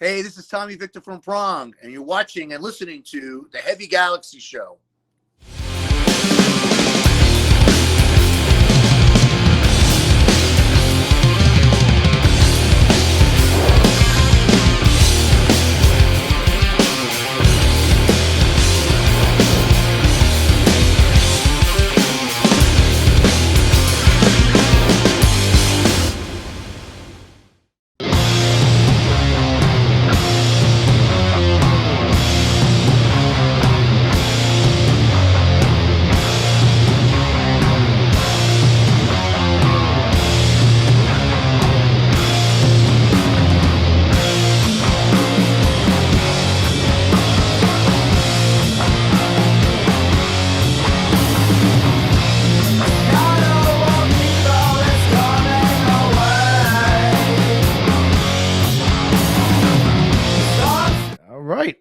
Hey, this is Tommy Victor from Prong, and you're watching and listening to the Heavy Galaxy Show.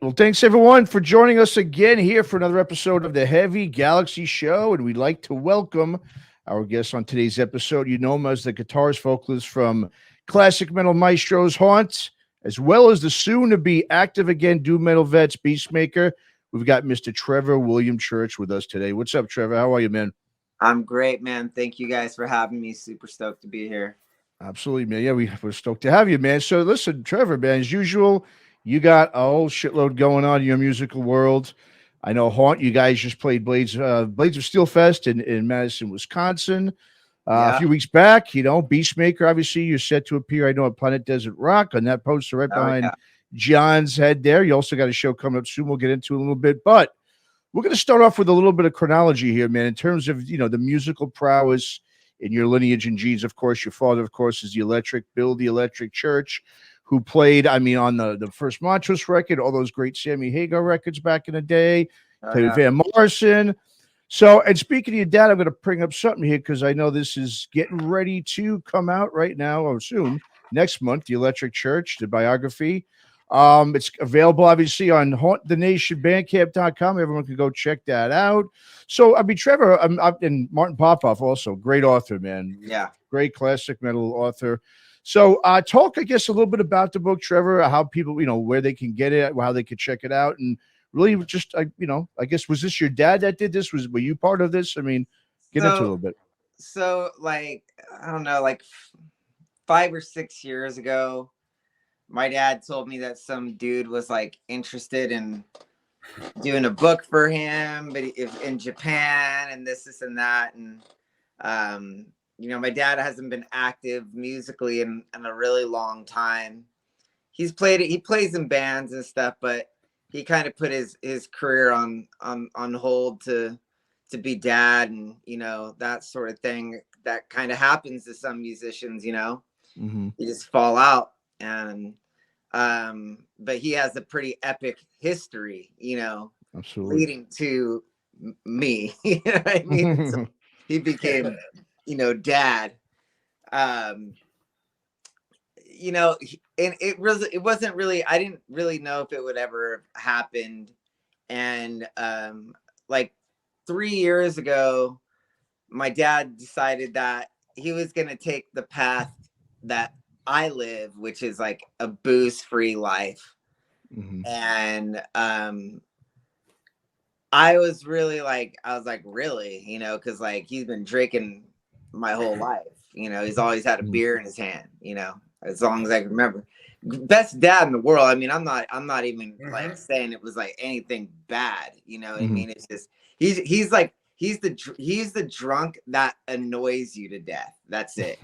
Well, thanks everyone for joining us again here for another episode of the Heavy Galaxy Show, and we'd like to welcome our guest on today's episode. You know him as the guitarist vocalist from classic metal maestros Haunt, as well as the soon-to-be active again doom metal vets BEASTMAKER. We've got Mr. Trevor William Church with us today. What's up, Trevor? How are you, man? I'm great, man. Thank you guys for having me. Super stoked to be here. Absolutely, man. Yeah, we're stoked to have you, man. So listen, Trevor, man, as usual, you got a whole shitload going on in your musical world. I know Haunt, you guys just played Blades of Steel Fest in Madison, Wisconsin. A few weeks back, you know, BEASTMAKER, obviously, you're set to appear, I know, at Planet Desert Rock on that poster right behind John's head there. You also got a show coming up soon. We'll get into a little bit, but we're going to start off with a little bit of chronology here, man, in terms of, you know, the musical prowess in your lineage and genes. Of course, your father, of course, is Bill the Electric Church, who played, I mean, on the first Montrose record, all those great Sammy Hagar records back in the day, Van Morrison. So, and speaking of your dad, I'm going to bring up something here because I know this is getting ready to come out right now or soon, next month, The Electric Church, the biography. It's available, obviously, on HauntTheNationBandcamp.com. Everyone can go check that out. So, I mean, Trevor, and Martin Popoff also, great author, man. Yeah. Great classic metal author. So talk, I guess, a little bit about the book, Trevor, how people, you know, where they can get it, how they could check it out. And really just, you know, I guess, was this your dad that did this? Were you part of this? I mean, get into it a little bit. So like, I don't know, like 5 or 6 years ago, my dad told me that some dude was like interested in doing a book for him, but in Japan and this and that. And, you know, my dad hasn't been active musically in a really long time. He plays in bands and stuff, but he kind of put his career on hold to be dad, and, you know, that sort of thing that kind of happens to some musicians, you know. Mm-hmm. You just fall out. And but he has a pretty epic history, you know. Absolutely. Leading to me. You know what I mean? So he became, you know, dad. You know, and it wasn't really, I didn't really know if it would ever have happened. And like 3 years ago, my dad decided that he was going to take the path that I live, which is like a booze-free life. Mm-hmm. And I was like, really, you know, because like he's been drinking my whole life, you know. He's always had a beer in his hand, you know, as long as I can remember. Best dad in the world. I mean, I'm not even like saying it was like anything bad, you know what I mean? It's just he's the drunk that annoys you to death. That's it.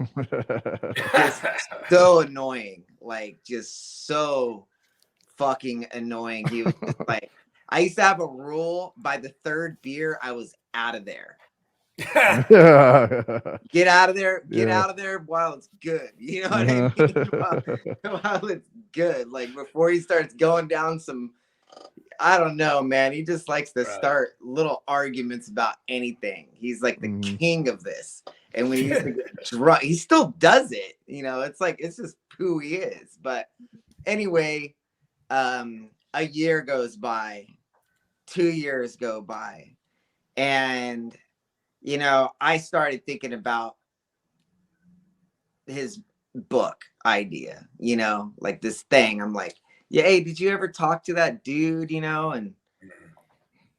Just so annoying, like just so fucking annoying. He was just like, I used to have a rule: by the third beer, I was out of there. Get out of there. Get out of there while it's good. You know what I mean? While it's good. Like before he starts going down some, I don't know, man. He just likes to start little arguments about anything. He's like the king of this. And when he's drunk, he still does it. You know, it's like, it's just who he is. But anyway, a year goes by, 2 years go by, and you know, I started thinking about his book idea, you know, like this thing. I'm like, yeah, hey, did you ever talk to that dude, and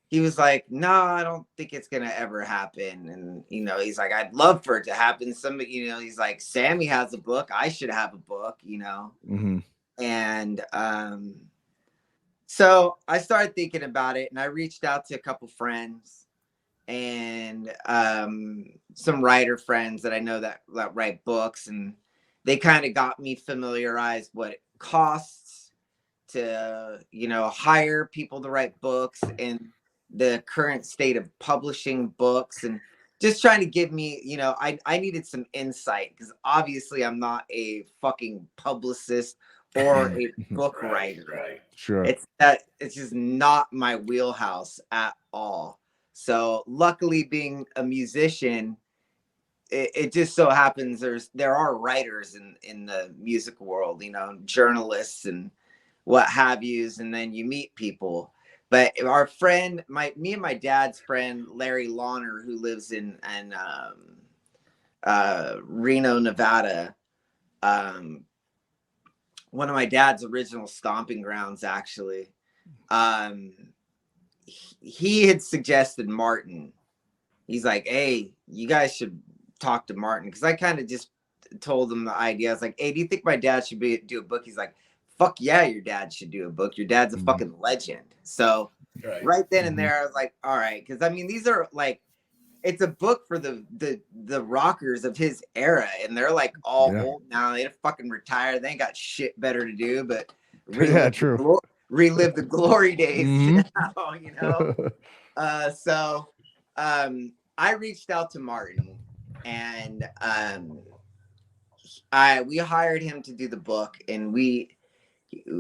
he was like, no, I don't think it's gonna ever happen. And he's like, I'd love for it to happen. Somebody, he's like, Sammy has a book, I should have a book. Mm-hmm. And so I started thinking about it, and I reached out to a couple friends and some writer friends that I know that write books, and they kind of got me familiarized what it costs to hire people to write books and the current state of publishing books, and just trying to give me, I needed some insight, because obviously I'm not a fucking publicist or a book writer. Right. Sure. It's just not my wheelhouse at all. So luckily, being a musician, it just so happens there are writers in the music world, journalists and what have yous, and then you meet people. But our friend, me and my dad's friend Larry Lawner, who lives in Reno, Nevada, one of my dad's original stomping grounds, actually. He had suggested Martin. He's like, hey, you guys should talk to Martin, because I kind of just told him the idea. I was like, hey, do you think my dad should do a book? He's like, fuck yeah, your dad should do a book. Your dad's a fucking legend. So right then and there, I was like, all right, because I mean, these are like, it's a book for the rockers of his era, and they're like all old now. They fucking retired. They ain't got shit better to do but relive the glory days now, So I reached out to Martin, and we hired him to do the book, and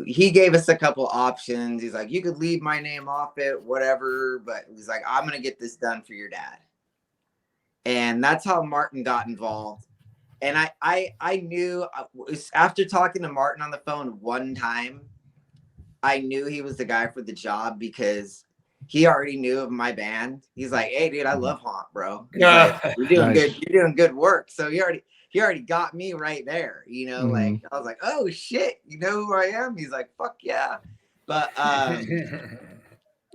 he gave us a couple options. He's like, you could leave my name off it, whatever, but he's like, I'm gonna get this done for your dad. And that's how Martin got involved. And I knew, after talking to Martin on the phone one time, I knew he was the guy for the job, because he already knew of my band. He's like, hey dude, I love Haunt, bro. Like, you're doing good. You're doing good work. So he already got me right there. Like, I was like, oh shit, you know who I am? He's like, fuck yeah. But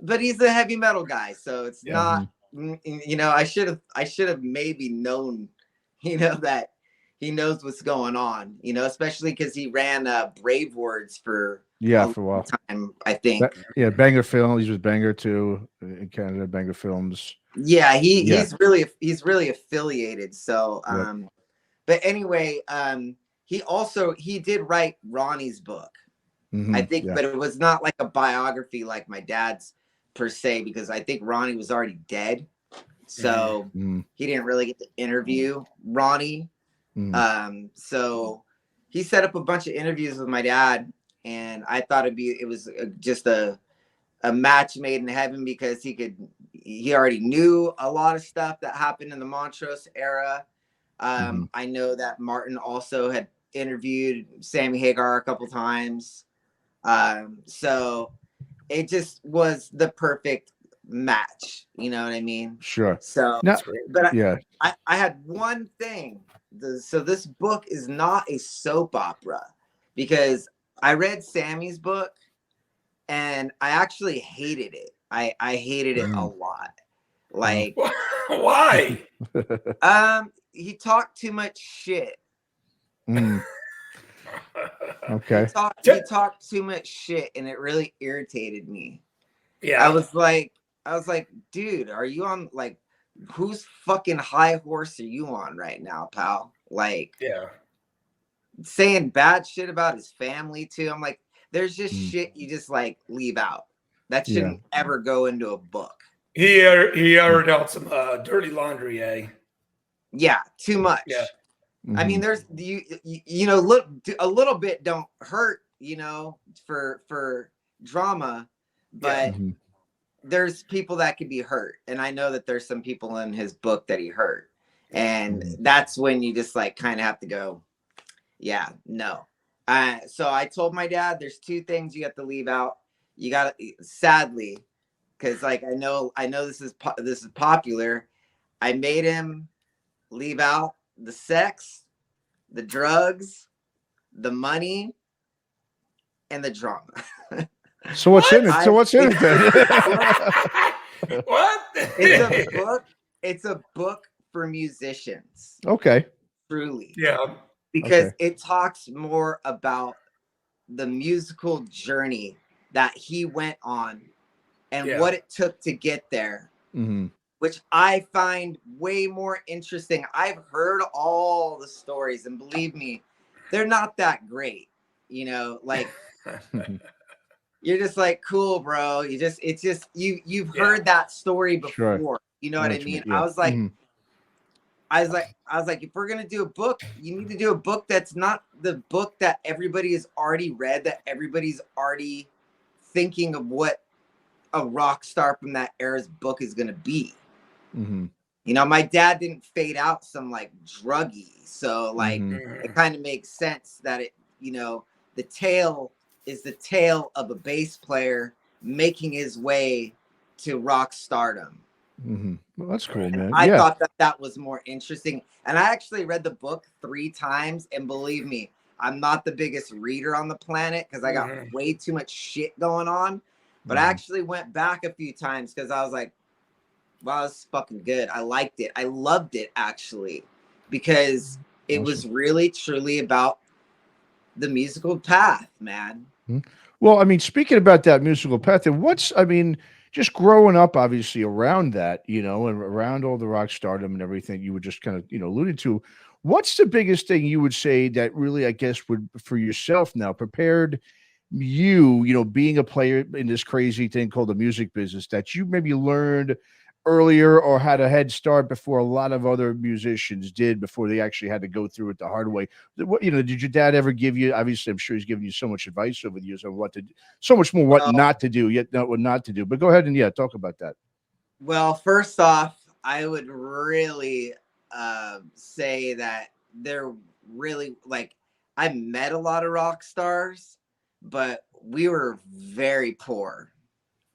but he's a heavy metal guy, so it's not, I should have maybe known, that he knows what's going on, especially because he ran Brave Words for a while time, I think. Banger Film. He's with Banger too in Canada. Banger Films. Yeah, he's really affiliated. So but anyway, he did write Ronnie's book, I think, but it was not like a biography like my dad's per se, because I think Ronnie was already dead, so he didn't really get to interview Ronnie. So he set up a bunch of interviews with my dad, and I thought it was just a match made in heaven, because he already knew a lot of stuff that happened in the Montrose era. I know that Martin also had interviewed Sammy Hagar a couple times. So it just was the perfect match. You know what I mean? Sure. So, but I had one thing. So this book is not a soap opera, because I read Sammy's book and I actually hated it. I hated it a lot. Like, why? He talked too much shit. Okay. He talked too much shit, and it really irritated me. Yeah. I was like, dude, are you on, like, whose fucking high horse are you on right now, pal? Like, saying bad shit about his family too. I'm like, there's just shit you just like leave out. That shouldn't ever go into a book. He aired out some dirty laundry, eh? Yeah, too much. Yeah. I mean, there's look, a little bit don't hurt, for drama, but there's people that could be hurt, and I know that there's some people in his book that he hurt, and that's when you just like kind of have to go, yeah, no. So I told my dad, there's two things you have to leave out. You got to, sadly, because like I know this is popular. I made him leave out the sex, the drugs, the money, and the drama. So what's in it? So what's in it then? What? It's a book. It's a book for musicians. Okay. Truly. Yeah. Because Okay. it talks more about the musical journey that he went on and what it took to get there, which I find way more interesting. I've heard all the stories, and believe me, they're not that great. You know, like you're just like, cool, bro. You've heard that story before. Sure. You know what I mean? Yeah. I was like, if we're gonna do a book, you need to do a book that's not the book that everybody has already read, that everybody's already thinking of what a rock star from that era's book is gonna be. You know, my dad didn't fade out some like druggie, so like it kind of makes sense that it, you know, the tale is the tale of a bass player making his way to rock stardom. Well, that's cool, man. I thought that was more interesting. And I actually read the book 3 times. And believe me, I'm not the biggest reader on the planet because I got way too much shit going on. But I actually went back a few times because I was like, wow, this is fucking good. I liked it. I loved it, actually, because it was really, truly about the musical path, man. Well, I mean, speaking about that musical path, and just growing up, obviously, around that, you know, and around all the rock stardom and everything you were just kind of, you know, alluded to, what's the biggest thing you would say that really, I guess, would, for yourself now, prepared you, you know, being a player in this crazy thing called the music business, that you maybe learned earlier or had a head start before a lot of other musicians did, before they actually had to go through it the hard way? What, you know, did your dad ever give you, obviously I'm sure he's given you so much advice over the years on what to do, so much more what not to do, yet not what not to do, but go ahead and talk about that. Well, first off, I would really say that they're really, like, I met a lot of rock stars, but we were very poor.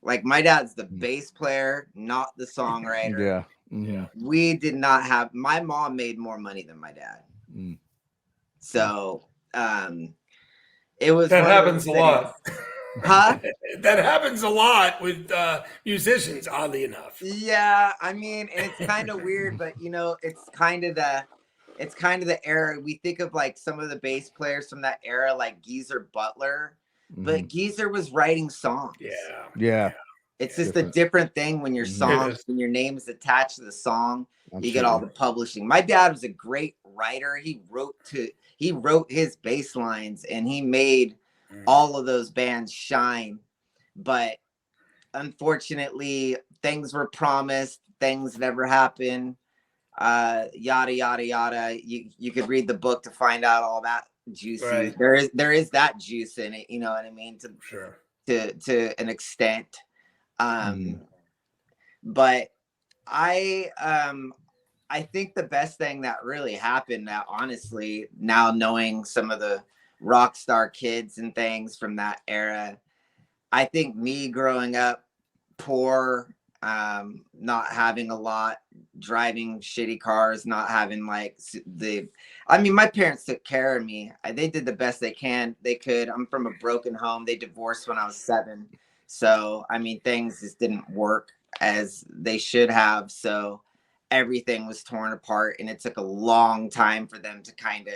Like, my dad's the bass player, not the songwriter. We did not have, my mom made more money than my dad. So it was, that happens a lot. Huh? That happens a lot with musicians, oddly enough. Yeah, I mean, and it's kind of weird, but you know, it's kind of the era. We think of like some of the bass players from that era, like Geezer Butler, but Geezer was writing songs. Yeah. It's just a different thing when your song, when your name is attached to the song, you get all the publishing. My dad was a great writer. He wrote his bass lines, and he made all of those bands shine. But unfortunately, things were promised, things never happened. Yada yada yada. You could read the book to find out all that juicy. Right. There is that juice in it. You know what I mean? To an extent. But I think the best thing that really happened, now, honestly, now knowing some of the rock star kids and things from that era, I think me growing up poor, not having a lot, driving shitty cars, not having like my parents took care of me. They did the best they could. I'm from a broken home. They divorced when I was 7. So, I mean, things just didn't work as they should have. So everything was torn apart, and it took a long time for them to kind of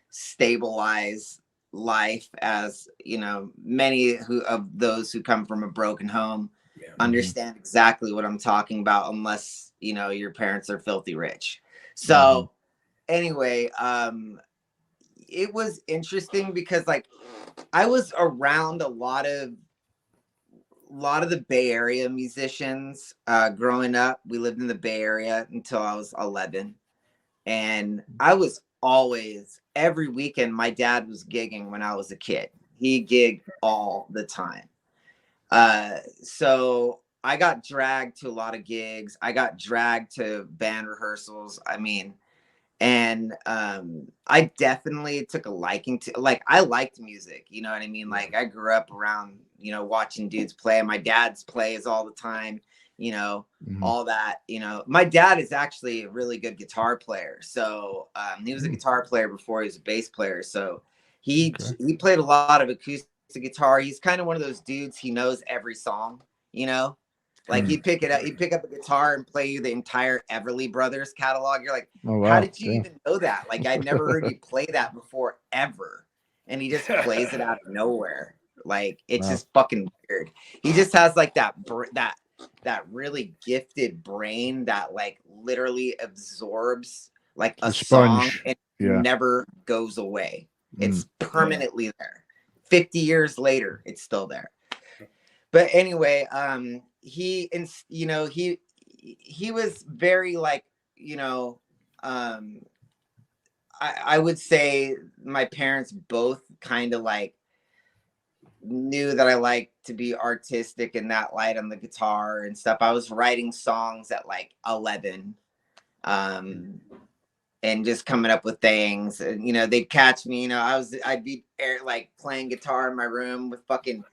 stabilize life, as, you know, many of those who come from a broken home understand exactly what I'm talking about, unless, you know, your parents are filthy rich. So anyway, it was interesting because, like, I was around a lot of the Bay Area musicians growing up. We lived in the Bay Area until I was 11, and I was always, every weekend, my dad was gigging when I was a kid. He gigged all the time. So I got dragged to a lot of gigs. I got dragged to band rehearsals. I mean, and I definitely took a liking to, like, I liked music, you know what I mean? Like, I grew up around, you know, watching dudes play. My dad's plays all the time, you know, all that. You know, my dad is actually a really good guitar player. So he was a guitar player before he was a bass player. So he played a lot of acoustic a guitar. He's kind of one of those dudes. He knows every song, you know, like he'd pick it up, he'd pick up a guitar and play you the entire Everly Brothers catalog. You're like, Oh, wow. how did you even know that? Like, I'd never heard you play that before ever. And he just plays it out of nowhere. Like, it's just fucking weird. He just has like that really gifted brain that like literally absorbs like a song and never goes away. It's permanently there. 50 years later, it's still there. But anyway, he was very like, you know, I would say my parents both kind of like knew that I liked to be artistic in that light on the guitar and stuff. I was writing songs at like 11, and just coming up with things. And, you know, they'd catch me, you know, I'd be like playing guitar in my room with fucking,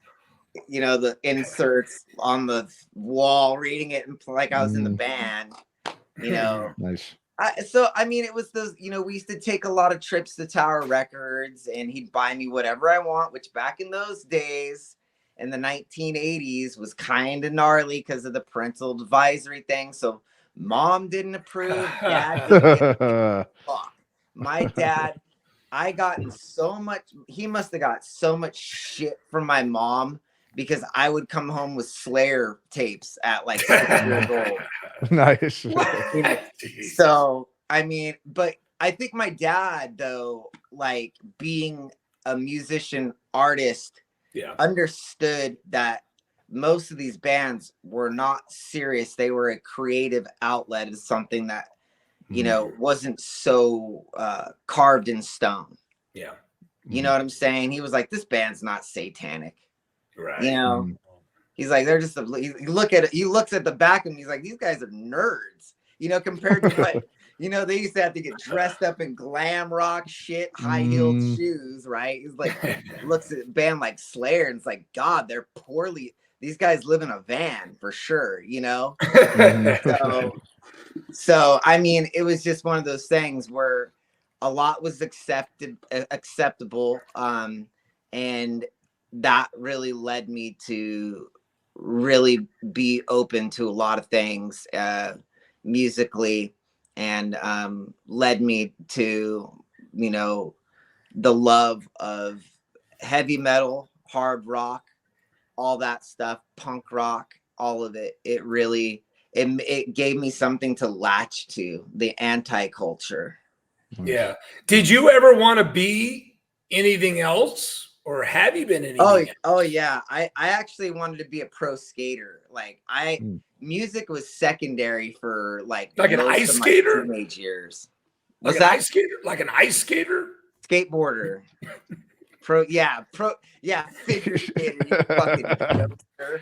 you know, the inserts on the wall, reading it and like I was in the band, you know. Nice. So, I mean, it was those, you know, we used to take a lot of trips to Tower Records and he'd buy me whatever I want, which back in those days in the 1980s was kind of gnarly because of the parental advisory thing. So mom didn't approve, dad didn't. Fuck. My dad, I gotten so much, he must have got so much shit from my mom because I would come home with Slayer tapes at like 6 years old. Nice. So, I mean, but I think my dad, though, like being a musician artist, understood that most of these bands were not serious. They were a creative outlet of something that, you know, wasn't so carved in stone. Yeah. You know what I'm saying? He was like, this band's not satanic. Right. You know? He's like, they're just, he looks at the back of them. He's like, these guys are nerds, you know, compared to what, you know, they used to have to get dressed up in glam rock shit, high heeled shoes, right? He's like, looks at a band like Slayer and it's like, God, they're these guys live in a van for sure, you know? So, I mean, it was just one of those things where a lot was acceptable. And that really led me to really be open to a lot of things musically, and led me to, you know, the love of heavy metal, hard rock, all that stuff, punk rock, all of it. It really, it gave me something to latch to, the anti-culture. Yeah. Did you ever want to be anything else? Or have you been anything else? Oh yeah. I actually wanted to be a pro skater. Like music was secondary for like an ice skater? Teenage years. Like an ice skater? Like an ice skater? Skateboarder. Figure skater, you fucking youngster.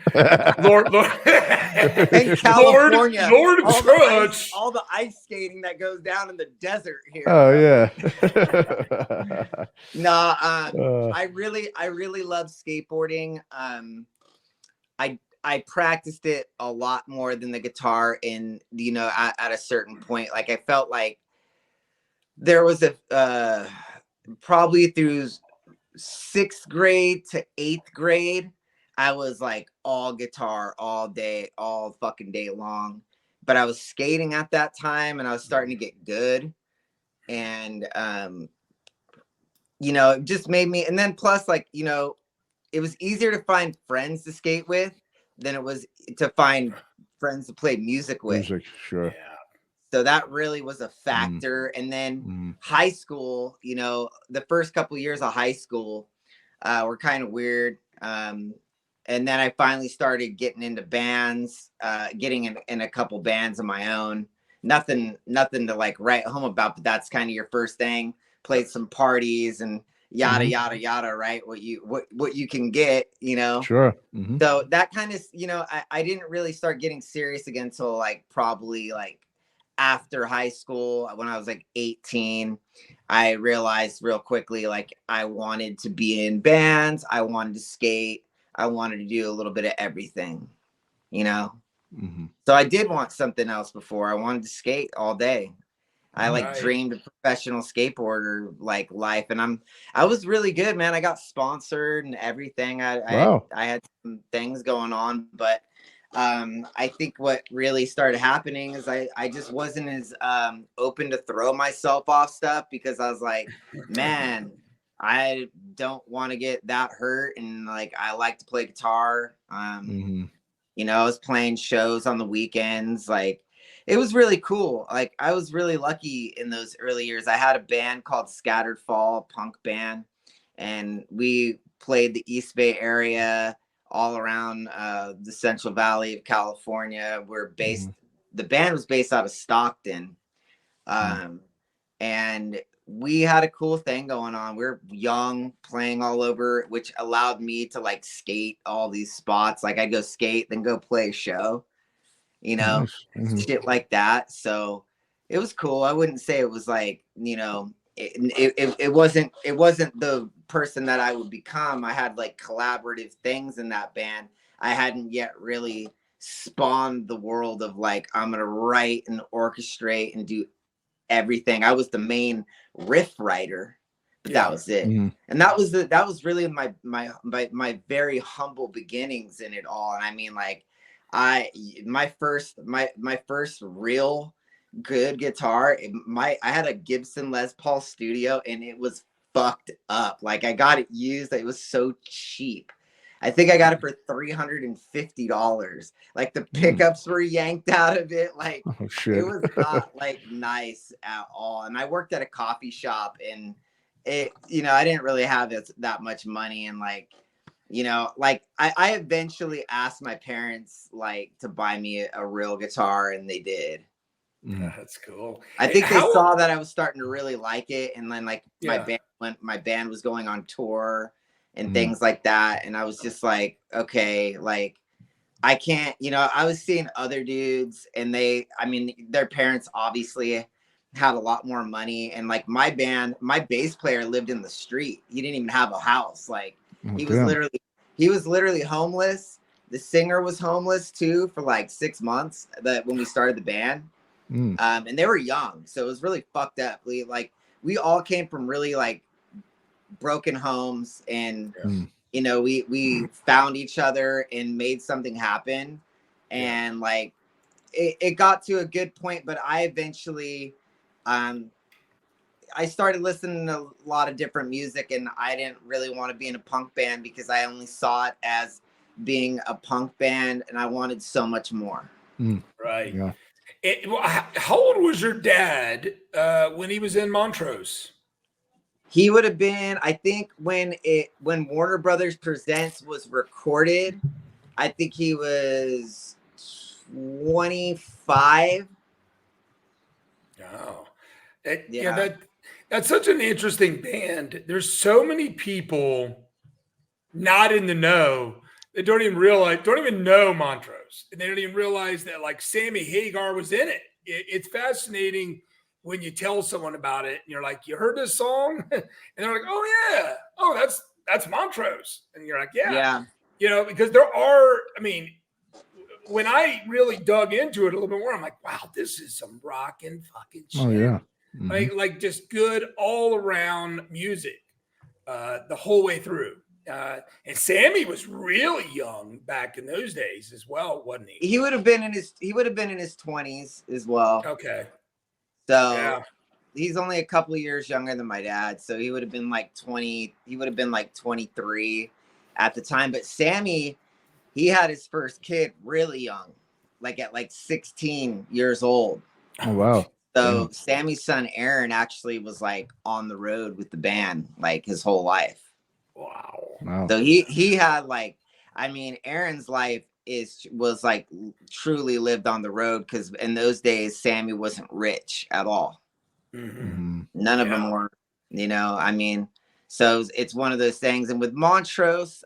Lord. In California, Lord Church. All the ice skating that goes down in the desert here. Oh yeah. I really love skateboarding. I practiced it a lot more than the guitar, and you know, at a certain point, like I felt like there was a probably through 6th grade to 8th grade, I was like all guitar all day, all fucking day long. But I was skating at that time and I was starting to get good. And, you know, it just made me, and then plus like, you know, it was easier to find friends to skate with than it was to find friends to play music with. Sure. Yeah. So that really was a factor. And then high school, you know, the first couple of years of high school were kind of weird. And then I finally started getting into bands, getting in a couple bands of my own. Nothing to like write home about, but that's kind of your first thing. Played some parties and yada, yada, yada, right? What you can get, you know? Sure. So that kind of, you know, I didn't really start getting serious again until like probably like after high school. When I was like 18, I realized real quickly, like I wanted to be in bands. I wanted to skate. I wanted to do a little bit of everything, you know? So I did want something else before. I wanted to skate all day. I like Right. dreamed a professional skateboarder like life, and I was really good, man. I got sponsored and everything. Wow. I had some things going on, but I think what really started happening is I just wasn't as open to throw myself off stuff, because I was like, man, I don't want to get that hurt, and like I like to play guitar. You know, I was playing shows on the weekends. Like, it was really cool. Like, I was really lucky in those early years. I had a band called Scattered Fall, a punk band, and we played the East Bay area, all around the Central Valley of California. The band was based out of Stockton. And we had a cool thing going on. We were young, playing all over, which allowed me to like skate all these spots. Like, I'd go skate, then go play a show, you know, shit like that. So it was cool. I wouldn't say it was like, you know, it wasn't the person that I would become. I had like collaborative things in that band. I hadn't yet really spawned the world of like, I'm gonna write and orchestrate and do everything. I was the main riff writer, but that was it. And that was really my very humble beginnings in it all. And I mean, like, my first real good guitar, I had a Gibson Les Paul Studio, and it was fucked up. Like, I got it used. It was so cheap. I think I got it for $350. Like, the pickups were yanked out of it. Like, it was not like nice at all. And I worked at a coffee shop, and it, you know, I didn't really have that much money. And like, you know, like I eventually asked my parents like to buy me a real guitar, and they did. That's cool. I think they saw that I was starting to really like it, and then like my band was going on tour and things like that, and I was just like, okay, like, I can't, you know, I was seeing other dudes, and their parents obviously had a lot more money, and like my bass player lived in the street. He didn't even have a house. Like, he was literally homeless. The singer was homeless too for like 6 months when we started the band. And they were young, so it was really fucked up. We all came from really like broken homes, and you know, we found each other and made something happen. And like it got to a good point, but I eventually I started listening to a lot of different music, and I didn't really want to be in a punk band because I only saw it as being a punk band, and I wanted so much more. Right. How old was your dad when he was in Montrose? He would have been, I think, when Warner Brothers Presents was recorded, I think he was 25. Oh, that's such an interesting band. There's so many people not in the know that don't even know Montrose, and they don't even realize that like Sammy Hagar was in it. It's fascinating when you tell someone about it, and you're like, you heard this song? And they're like, oh yeah, oh that's Montrose. And you're like, yeah. You know, because there are, I mean, when I really dug into it a little bit more, I'm like, wow, this is some rockin' fucking shit. Like just good all around music the whole way through. And Sammy was really young back in those days as well, wasn't he? He would have been in his 20s as well. Okay. So he's only a couple of years younger than my dad. So he would have been like 20. He would have been like 23 at the time. But Sammy, he had his first kid really young, like at like 16 years old. Oh, wow. So Sammy's son, Aaron, actually was like on the road with the band like his whole life. Wow. So he had like, I mean, Aaron's life was like truly lived on the road, because in those days Sammy wasn't rich at all. None of them were, you know. I mean, so it's one of those things. And with Montrose,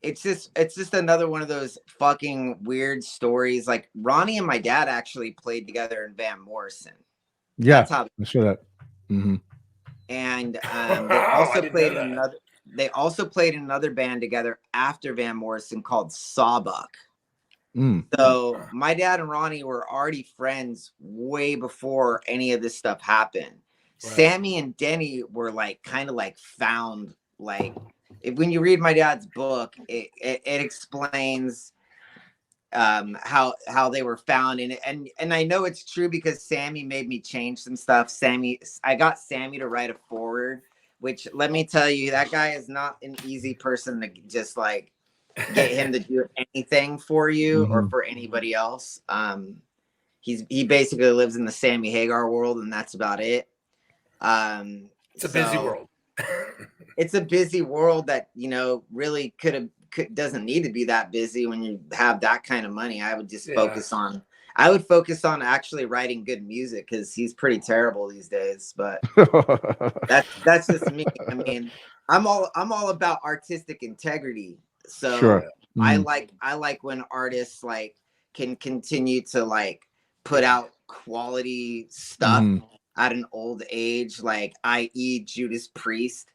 it's just another one of those fucking weird stories. Like, Ronnie and my dad actually played together in Van Morrison. Yeah, that's how I saw that. And they also played in another band together after Van Morrison called Sawbuck. So my dad and Ronnie were already friends way before any of this stuff happened. Right. Sammy and Denny were like kind of like found, like when you read my dad's book, it explains how they were found, and I know it's true because Sammy made me change some stuff. I got Sammy to write a foreword, which, let me tell you, that guy is not an easy person to just like get him to do anything for you or for anybody else. He basically lives in the Sammy Hagar world, and that's about it. It's a busy world. It's a busy world that, you know, really doesn't need to be that busy when you have that kind of money. I would just focus on actually writing good music, because he's pretty terrible these days. But that's just me. I mean, I'm all about artistic integrity. So I like when artists like can continue to like put out quality stuff at an old age, like i.e. Judas Priest.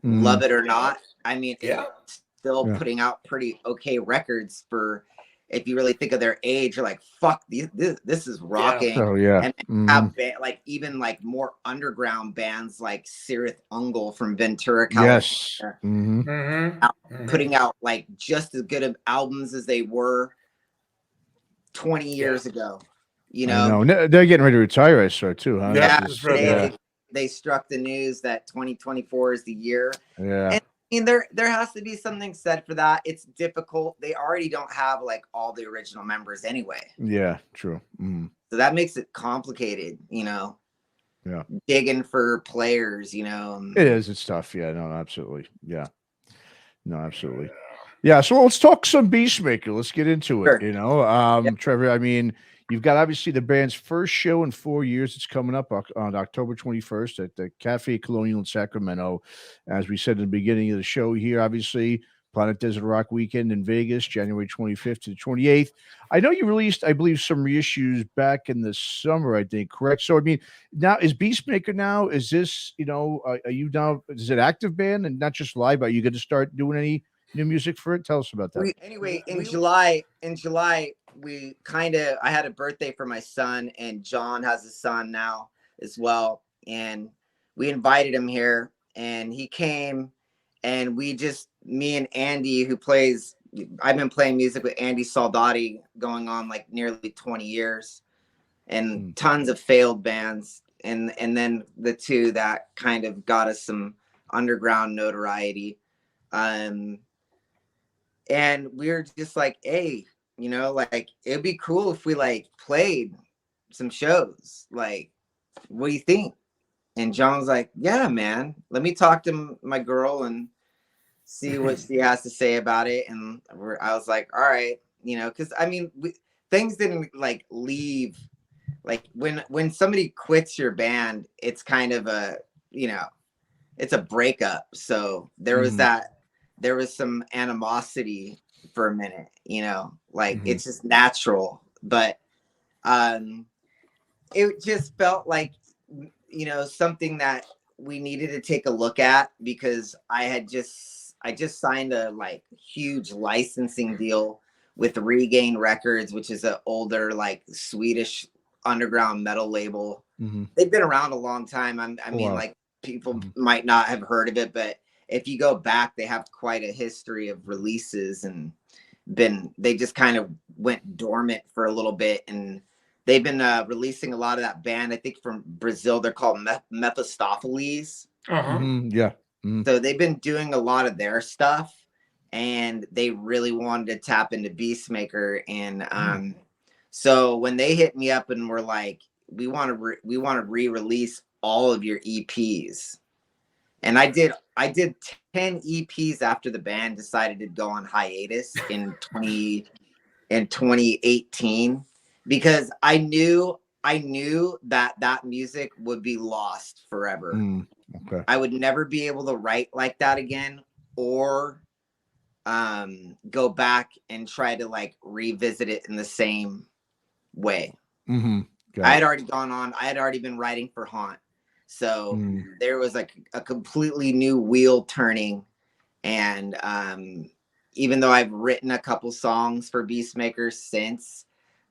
Love it or not, I mean, it's still putting out pretty okay records for, if you really think of their age, you're like, fuck, this is rocking. And have like even like more underground bands like Cirith Ungol from Ventura, California, putting out like just as good of albums as they were 20 years ago. You know, they're getting ready to retire, I saw too, huh? They struck the news that 2024 is the year. Yeah. And I mean, there has to be something said for that. It's difficult. They already don't have like all the original members anyway. Yeah, true. So that makes it complicated, you know. Yeah. Digging for players, you know. It is. It's tough. Yeah, no, absolutely. Yeah. No, absolutely. Yeah, so let's talk some BEASTMAKER. Let's get into it, you know. Trevor, I mean, you've got obviously the band's first show in 4 years. It's coming up on October 21st at the Cafe Colonial in Sacramento. As we said in the beginning of the show here, obviously, Planet Desert Rock Weekend in Vegas, January 25th to the 28th. I know you released, I believe, some reissues back in the summer, I think, correct? So, I mean, now, is BEASTMAKER now, is this, you know, are you now, is it active band and not just live? Are you going to start doing any new music for it? Tell us about that. In July, I had a birthday for my son, and John has a son now as well. And we invited him here, and he came, and me and Andy, I've been playing music with Andy Soldati going on like nearly 20 years, and tons of failed bands. And then the two that kind of got us some underground notoriety. And we're just like, hey, you know, like, it'd be cool if we like played some shows. Like, what do you think? And John was like, yeah, man, let me talk to my girl and see what she has to say about it. And I was like, all right, you know, because I mean, things didn't like leave. Like when somebody quits your band, it's kind of a, you know, it's a breakup. So there was some animosity for a minute, you know, like it's just natural. But it just felt like, you know, something that we needed to take a look at, because I just signed a like huge licensing deal with Regain Records, which is an older like Swedish underground metal label. They've been around a long time. I mean, like, people might not have heard of it, but if you go back, they have quite a history of releases, and they just kind of went dormant for a little bit, and they've been releasing a lot of that band. I think from Brazil, they're called Mephistopheles. So they've been doing a lot of their stuff, and they really wanted to tap into BEASTMAKER. And so when they hit me up and were like, we want to re-release all of your EPs. And I did 10 EPs after the band decided to go on hiatus in 2018, because I knew that music would be lost forever. Okay. I would never be able to write like that again, or go back and try to like revisit it in the same way. I had already gone on. I had already been writing for Haunt. So there was like a completely new wheel turning, and even though I've written a couple songs for BEASTMAKER since,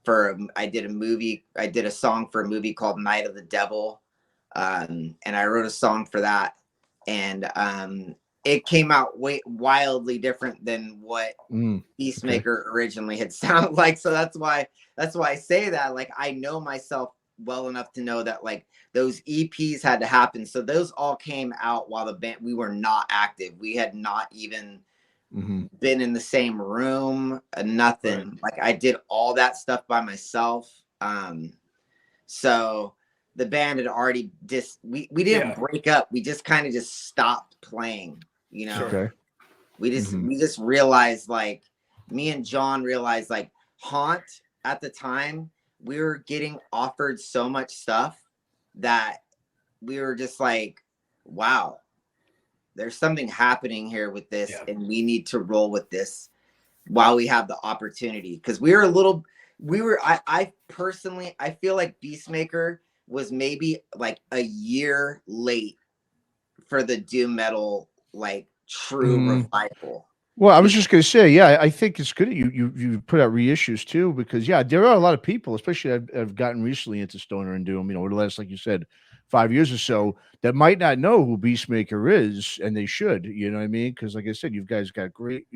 I did a song for a movie called Night of the Devil, and I wrote a song for that, and it came out wildly different than what BEASTMAKER originally had sounded like. So that's why I say that. Like, I know myself well enough to know that like those EPs had to happen. So those all came out while the band, we were not active. We had not even been in the same room, nothing. Right. Like, I did all that stuff by myself. So the band had already we didn't break up. We just kind of just stopped playing, you know. Okay. We just realized, like, me and John realized, like, Haunt at the time, we were getting offered so much stuff that we were just like, wow, there's something happening here with this, and we need to roll with this while we have the opportunity. Because I personally, I feel like BEASTMAKER was maybe like a year late for the doom metal, like, true revival. Well, I was just going to say, yeah, I think it's good that you put out reissues too, because there are a lot of people, especially that have gotten recently into stoner and doom, over the last, like you said, 5 years or so, that might not know who BEASTMAKER is, and they should, you know what I mean? Because, like I said, you guys got great,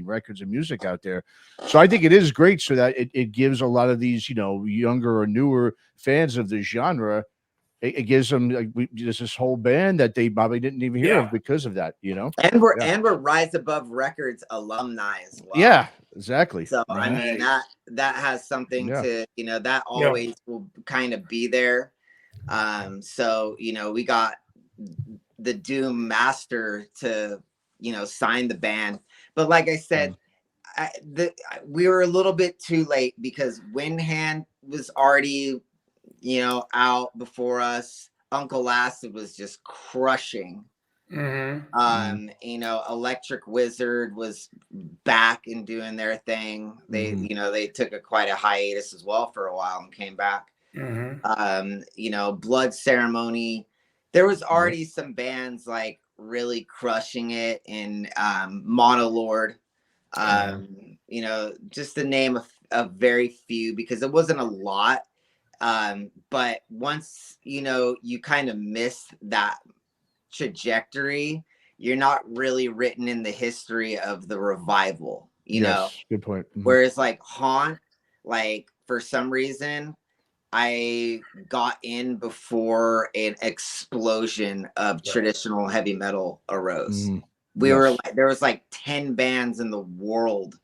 records and music out there. So I think it is great, so that it gives a lot of these, younger or newer fans of the genre. It gives them, like, there's this whole band that they probably didn't even hear of because of that, And we're Rise Above Records alumni as well. Yeah, exactly. So I mean, that has something to, that always will kind of be there. So we got the Doom Master to sign the band, but like I said, we were a little bit too late because Windhand was already out before us. Uncle Acid was just crushing. Electric Wizard was back and doing their thing. They they took quite a hiatus as well for a while and came back. Blood Ceremony, there was already some bands like really crushing it in Monolord, just to name a very few, because it wasn't a lot. But once you kind of miss that trajectory, you're not really written in the history of the revival, know. Good point. Whereas like Haunt, like, for some reason I got in before an explosion of traditional heavy metal arose. We were like, there was like 10 bands in the world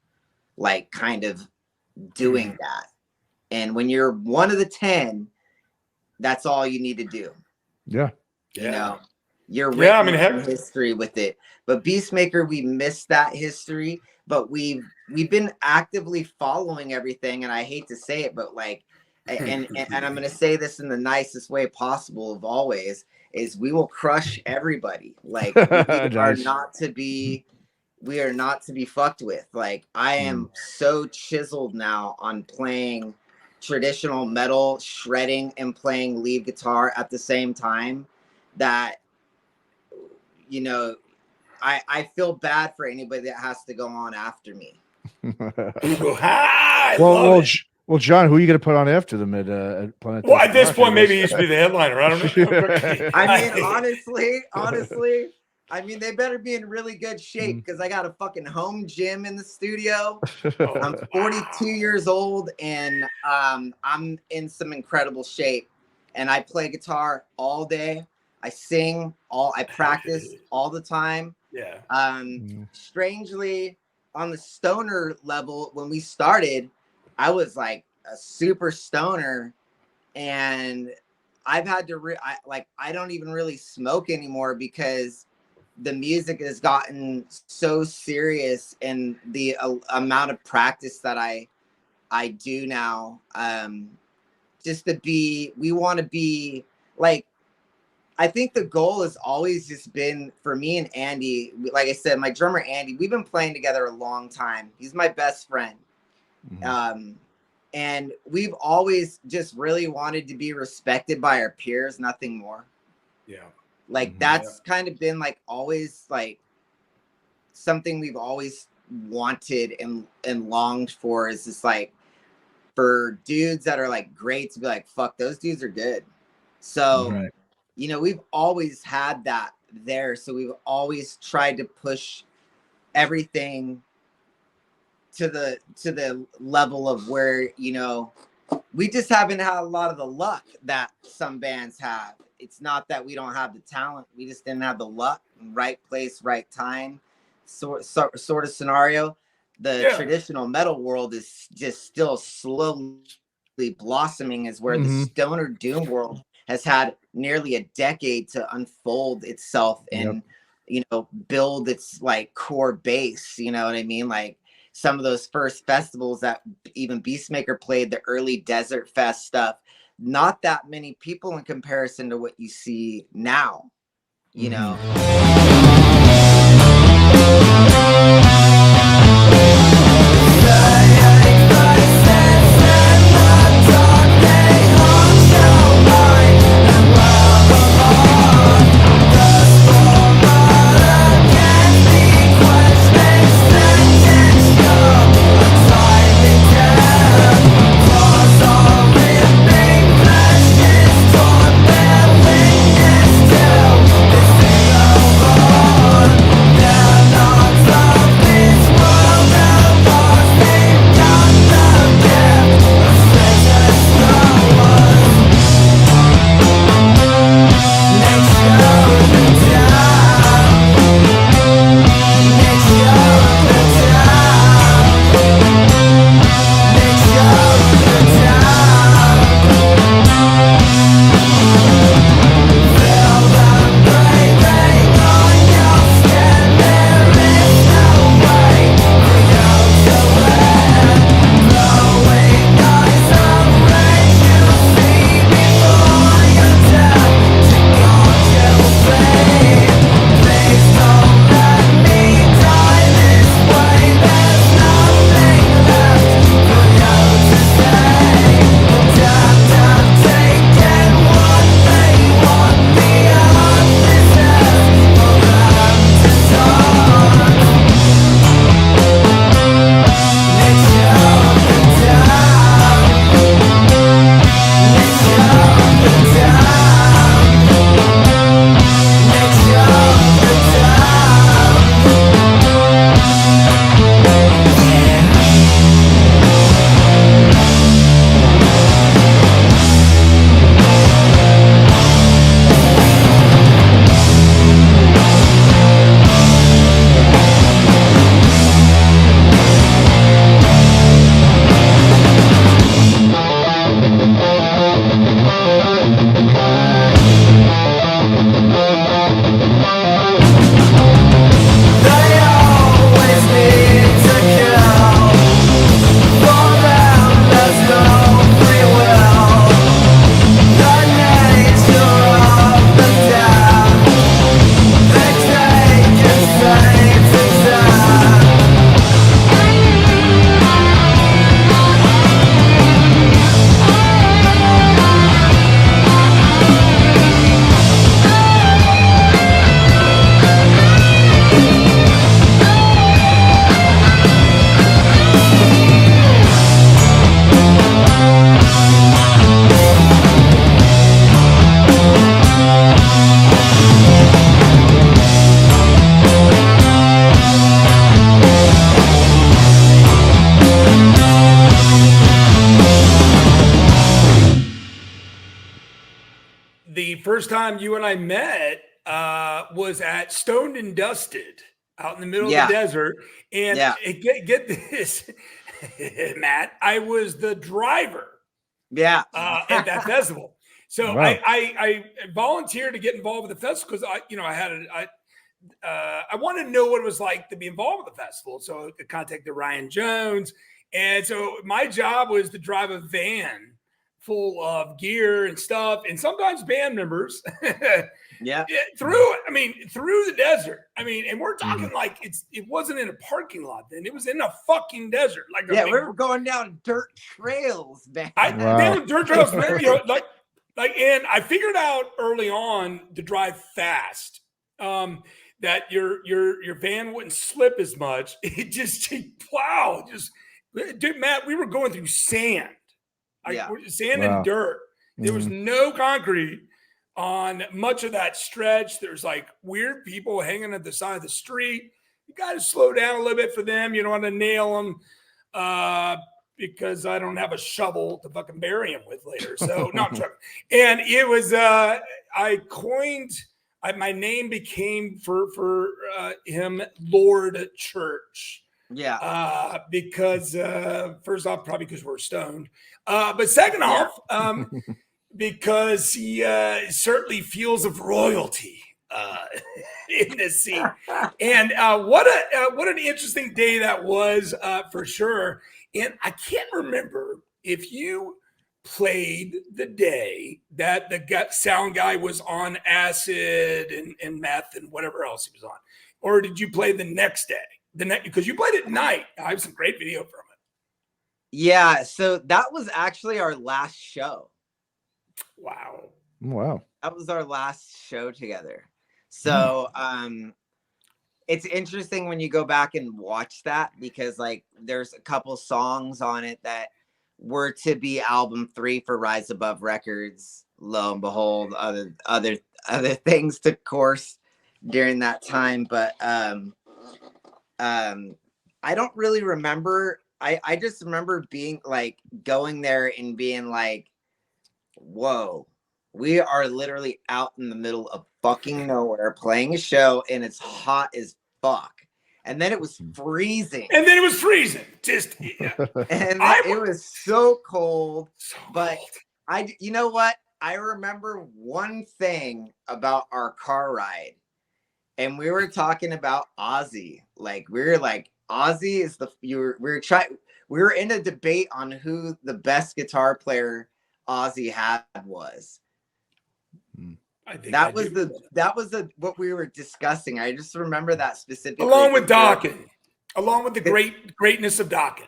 like kind of doing that. And when you're one of the 10, that's all you need to do. Yeah. You're written in history with it. But BEASTMAKER, we missed that history, but we've been actively following everything. And I hate to say it, but like, and I'm going to say this in the nicest way possible of always, is we will crush everybody. Like, we are not to be fucked with. Like, I am so chiseled now on playing traditional metal, shredding, and playing lead guitar at the same time that I feel bad for anybody that has to go on after me. Well, John, who are you going to put on after them at Planet? Well, at this point, maybe he should be the headliner. I don't know. I mean, honestly, I mean, they better be in really good shape, because I got a fucking home gym in the studio. I'm 42 years old, and I'm in some incredible shape. And I play guitar all day. I sing I practice all the time. Yeah. Strangely, on the stoner level, when we started, I was like a super stoner, and I've had to I don't even really smoke anymore because the music has gotten so serious, and the amount of practice that I do now, we want to be like, I think the goal has always just been for me and Andy. Like I said, my drummer Andy, we've been playing together a long time. He's my best friend. And we've always just really wanted to be respected by our peers, nothing more. Yeah. Like, that's kind of been like always like something we've always wanted and longed for is just like for dudes that are like great to be like, fuck, those dudes are good. So, you know, we've always had that there. So we've always tried to push everything to the level of where, you know, we just haven't had a lot of the luck that some bands have. It's not that we don't have the talent. We just didn't have the luck. Right place, right time, sort of scenario. The traditional metal world is just still slowly blossoming, is where the stoner doom world has had nearly a decade to unfold itself and, you know, build its like core base. You know what I mean? Like some of those first festivals that even BEASTMAKER played, the early Desert Fest stuff, not that many people in comparison to what you see now, you know? The first time you and I met was at Stoned and Dusted out in the middle of the desert. And get this, Matt, I was the driver at that festival. So I volunteered to get involved with the festival because I wanted to know what it was like to be involved with the festival. So I contacted Ryan Jones. And so my job was to drive a van full of gear and stuff, and sometimes band members through the desert. I mean, and we're talking like it wasn't in a parking lot then, it was in a fucking desert. Like we were going down dirt trails, man. Dirt trails, man, you know, like and I figured out early on to drive fast. that your van wouldn't slip as much. It just wow, just dude, Matt, we were going through sand, sand and dirt. There was no concrete on much of that stretch. There's like weird people hanging at the side of the street. You got to slow down a little bit for them. You don't want to nail them because I don't have a shovel to fucking bury him with later. So no, I'm joking. And it was my name became for him Lord Church. Yeah. Because first off, probably because we're stoned. But second off, because he certainly feels of royalty in this scene. And what an interesting day that was for sure. And I can't remember if you played the day that the sound guy was on acid and meth and whatever else he was on, or did you play the next day? Because you played at night. I have some great video from it. Yeah, so that was actually our last show. Wow. That was our last show together. So it's interesting when you go back and watch that, because like there's a couple songs on it that were to be album 3 for Rise Above Records. Lo and behold, other things took course during that time. But I don't really remember. I just remember being like going there and being like, whoa, we are literally out in the middle of fucking nowhere playing a show and it's hot as fuck. And then it was freezing. And Just and it was so cold. But you know what? I remember one thing about our car ride. And we were talking about Ozzy. Like we were like, Ozzy is we were in a debate on who the best guitar player Ozzy had was. I think that was what we were discussing. I just remember that specifically. Along with Dokken. Along with the greatness of Dokken.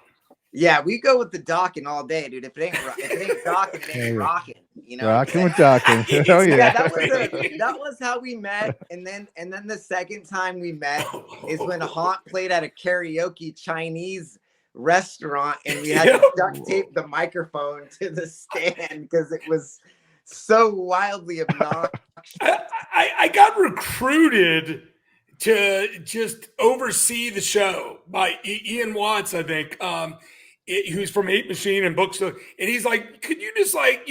Yeah, we go with the Dokken all day, dude. If it ain't Dokken, it ain't rocking. You know, rocking with Dokken. Oh yeah. That was how we met. And then the second time we met is when Haunt played at a karaoke Chinese restaurant, and we had to duct tape the microphone to the stand because it was so wildly obnoxious. I got recruited to just oversee the show by Ian Watts, I think, who's from Hate Machine and Bookstore. And he's like, could you just like,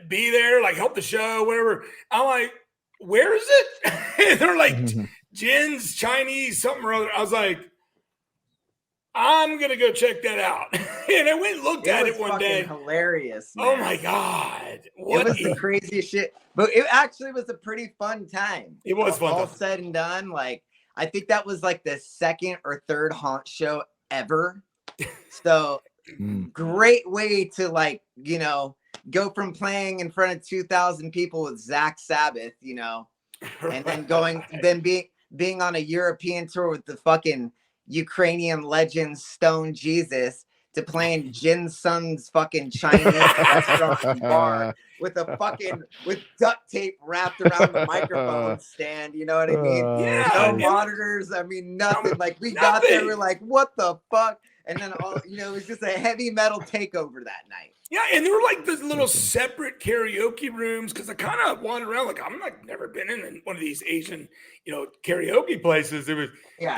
be there, like help the show, whatever. I'm like, where is it? And they're like, Jin's Chinese, something or other. I was like, I'm going to go check that out. And I went and looked at it one day. Hilarious. Man. Oh my God. It was the craziest shit. But it actually was a pretty fun time. It was fun. All said and done. Like, I think that was like the second or third Haunt show ever. So great way to like, go from playing in front of 2,000 people with Zach Sabbath, and then being on a European tour with the fucking Ukrainian legend Stone Jesus, to playing Jin Sun's fucking Chinese restaurant and bar with duct tape wrapped around the microphone stand. You know what I mean? No monitors. I mean, nothing. Like we got there, we're like, what the fuck? And then it was just a heavy metal takeover that night. Yeah, and there were like those little separate karaoke rooms, because I kind of wandered around like I'm like never been in one of these Asian, karaoke places. It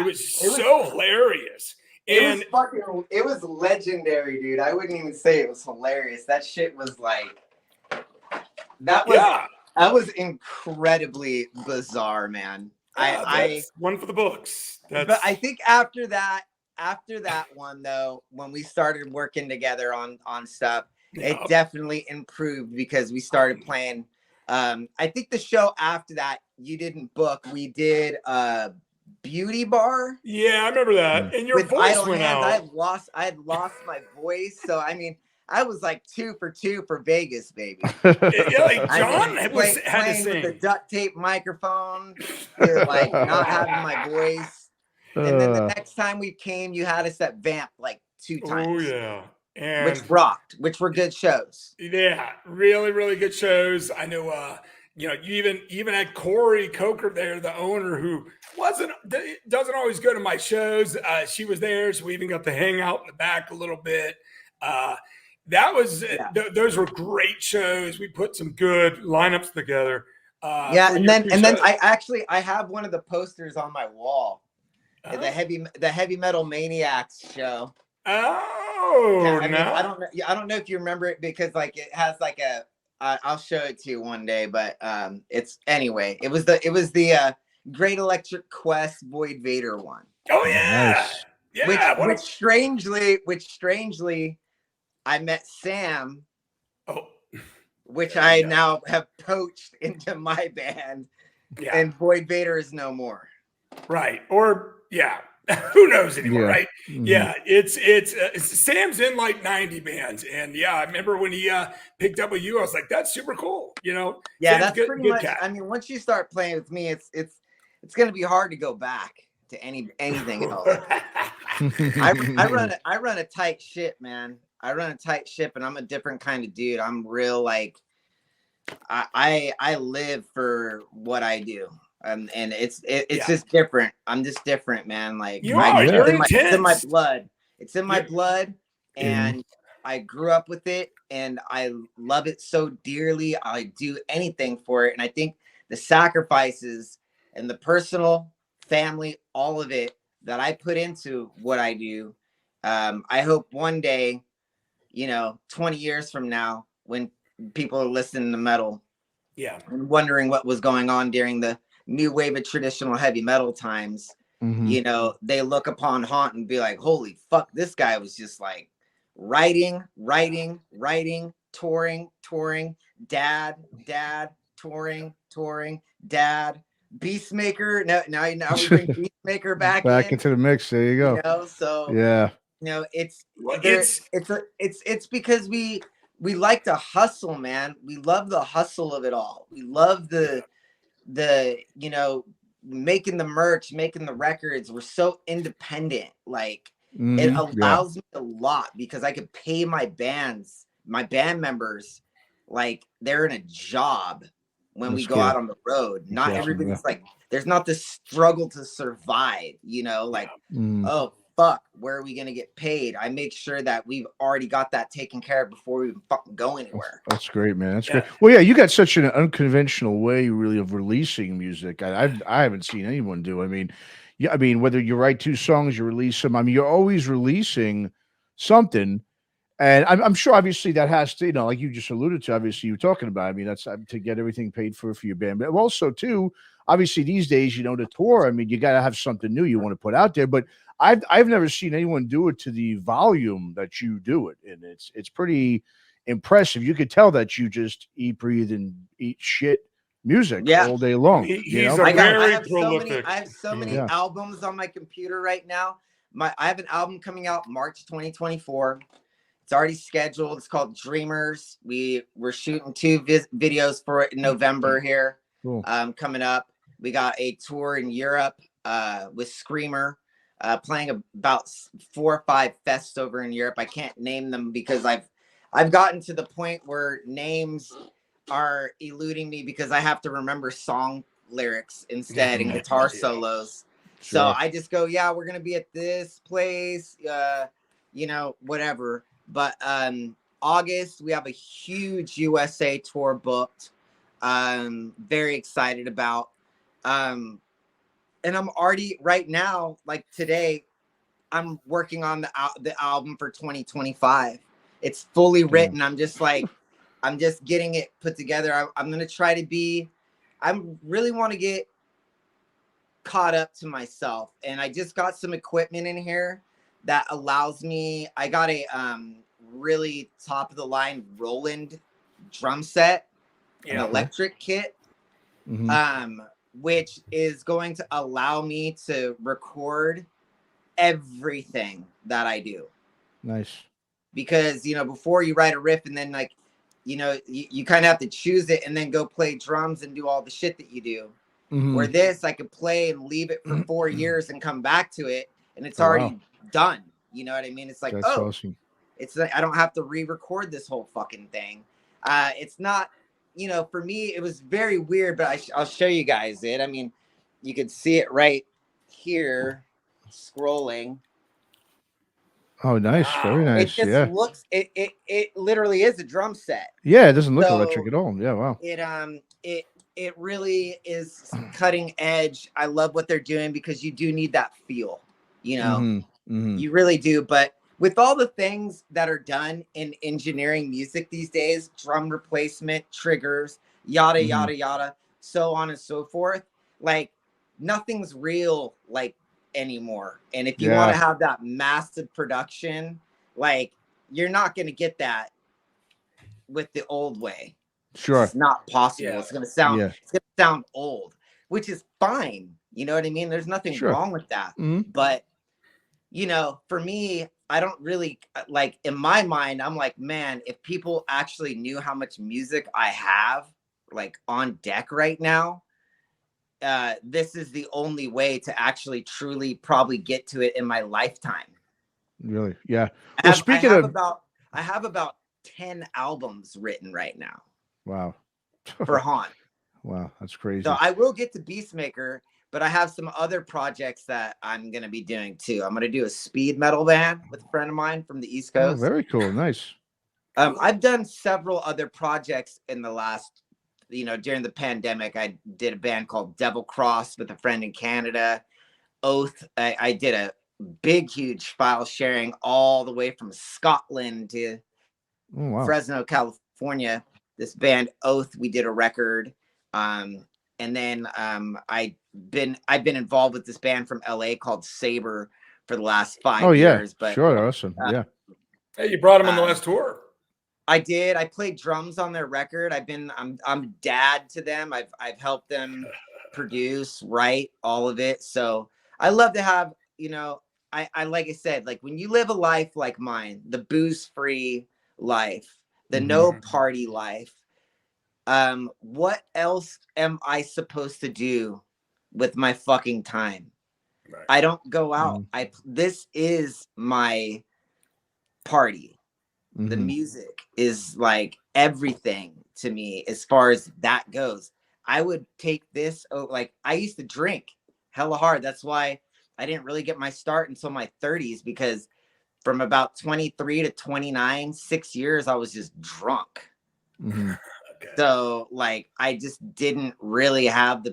was so hilarious. And it was legendary, dude. I wouldn't even say it was hilarious. That shit was like that was incredibly bizarre, man. I one for the books. But I think after that one though, when we started working together on stuff, it definitely improved because we started playing. I think the show after that you didn't book. We did Beauty Bar. Yeah, I remember that. And your voice went out. I had lost my voice, so I mean, I was like 2 for 2 for Vegas, baby. Yeah, like John had to sing with the duct tape microphone, like not having my voice. And then the next time we came, you had us at Vamp like 2 times. Oh yeah. And which rocked, which were good shows. Yeah, really, really good shows. I know you know, you even had Corey Coker there, the owner, who doesn't always go to my shows. She was there, so we even got to hang out in the back a little bit. That was those were great shows. We put some good lineups together. And then I have one of the posters on my wall. The heavy metal maniacs show. Oh, I don't know if you remember it, because like it has like I'll show it to you one day, but it was the Great Electric Quest Void Vader one. Oh yeah. Nice. Yeah. Which strangely I met Sam, which I now have poached into my band, and Void Vader is no more. Right. Or who knows anymore, right? Mm-hmm. Yeah, it's Sam's in like 90 bands, and I remember when he picked up with you, I was like, that's super cool, you know. Yeah, Sam's that's pretty much. cat. I mean, once you start playing with me, it's going to be hard to go back to anything else. I run a tight ship, man. I run a tight ship, and I'm a different kind of dude. I'm real, like I live for what I do. And it's just different. I'm just different, man. Like it's in my blood. It's in my blood, and I grew up with it, and I love it so dearly. I do anything for it, and I think the sacrifices and the personal, family, all of it that I put into what I do. I hope one day, 20 years from now, when people are listening to metal, and wondering what was going on during the new wave of traditional heavy metal times, they look upon Haunt and be like, holy fuck, this guy was just like writing, touring, dad, touring, dad, Beastmaker. Now we bring Beastmaker back into the mix. There you go. It's because we like to hustle, man. We love the hustle of it all. We love the making the merch, making the records. We're so independent. Like it allows me a lot, because I could pay my band members like they're in a job when we go out on the road. Not everybody's like, there's not this struggle to survive, oh fuck, where are we gonna get paid? I make sure that we've already got that taken care of before we even fucking go anywhere. That's great, man. That's great. Well, you got such an unconventional way, really, of releasing music. I haven't seen anyone do. I mean, whether you write 2 songs, you release them. I mean, you're always releasing something, and I'm sure, obviously, that has to, like you just alluded to. Obviously, you're talking about. I mean, that's to get everything paid for your band, but also too, obviously, these days, to tour. I mean, you got to have something new you want to put out there, but I've never seen anyone do it to the volume that you do it, and it's pretty impressive. You could tell that you just eat, breathe, and eat shit music all day long. I have so many albums on my computer right now. I have an album coming out March 2024. It's already scheduled. It's called Dreamers. We're shooting 2 videos for it in November here. Cool. Coming up. We got a tour in Europe with Screamer. Playing about 4 or 5 fests over in Europe. I can't name them because I've gotten to the point where names are eluding me, because I have to remember song lyrics instead and guitar solos. Sure. So I just go, we're gonna be at this place, whatever. But August, we have a huge USA tour booked. Very excited about. And I'm already right now, like today, I'm working on the album for 2025. It's fully written. I'm just getting it put together. I'm going to try to I really want to get caught up to myself. And I just got some equipment in here that allows me, I got a really top of the line Roland drum set, an electric kit. Which is going to allow me to record everything that I do. Nice. Because, before you write a riff and then you kind of have to choose it and then go play drums and do all the shit that you do. Where this, I could play and leave it for 4 years and come back to it, and it's already done. You know what I mean? It's like, that's awesome. It's like I don't have to re-record this whole fucking thing. It's not you know, for me, it was very weird, but I'll show you guys it. I mean, you could see it right here scrolling. Oh, nice. Very nice. It just Yeah. looks, it literally is a drum set. Yeah. It doesn't look So electric at all. Yeah. Wow. It really is cutting edge. I love what they're doing because you do need that feel, you know, you really do. But with all the things that are done in engineering music these days, drum replacement, triggers, yada, yada, yada, so on and so forth, like nothing's real like anymore. And if you want to have that massive production, like you're not going to get that with the old way. Sure. It's not possible. It's gonna sound old, which is fine. You know what I mean? There's nothing wrong with that. But you know, for me, I don't really like, in my mind, I'm like, man, if people actually knew how much music I have like on deck right now, this is the only way to actually truly probably get to it in my lifetime. Really? Yeah. Well, I have about 10 albums written right now. Wow. For Haunt. Wow, that's crazy. So I will get to BEASTMAKER, but I have some other projects that I'm going to be doing too. I'm going to do a speed metal band with a friend of mine from the East Coast. Oh, very cool. Nice. I've done several other projects in the last, you know, during the pandemic. I did a band called Devil Cross with a friend in Canada. Oath. I did a big, huge file sharing all the way from Scotland to Fresno, California. This band Oath, we did a record. And then I've been involved with this band from LA called Saber for the last 5 years. But sure, awesome. Hey, you brought them on the last tour. I did. I played drums on their record. I'm dad to them. I've helped them produce, write, all of it. So I love to have, you know, I like I said, like when you live a life like mine, the booze-free life, the no party life, what else am I supposed to do with my fucking time? Right. I don't go out. This is my party. The music is like everything to me as far as that goes. I would take this, like I used to drink hella hard. That's why I didn't really get my start until my 30s, because from about 23 to 29, 6 years, I was just drunk. So like, I just didn't really have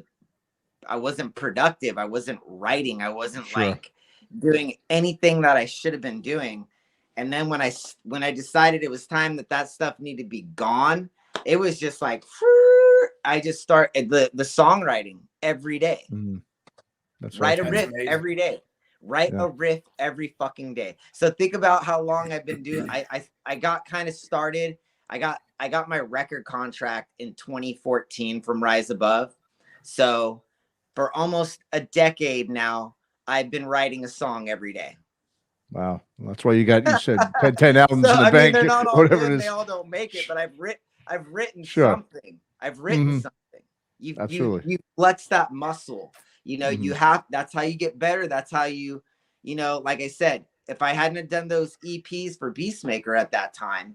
I wasn't productive. I wasn't writing. I wasn't like doing anything that I should have been doing. And then when I decided it was time that stuff needed to be gone, it was just like, I just started the songwriting every day. That's write a riff every day. Write a riff every fucking day. So think about how long I've been doing. I got kind of started. I got my record contract in 2014 from Rise Above. So for almost a decade now, I've been writing a song every day. Wow. That's why you said 10 albums in the bank. They're not all whatever good. it is. They all don't make it, but I've written something. I've written something. You flex that muscle. You know, that's how you get better. That's how you know, like I said, if I hadn't done those EPs for BEASTMAKER at that time,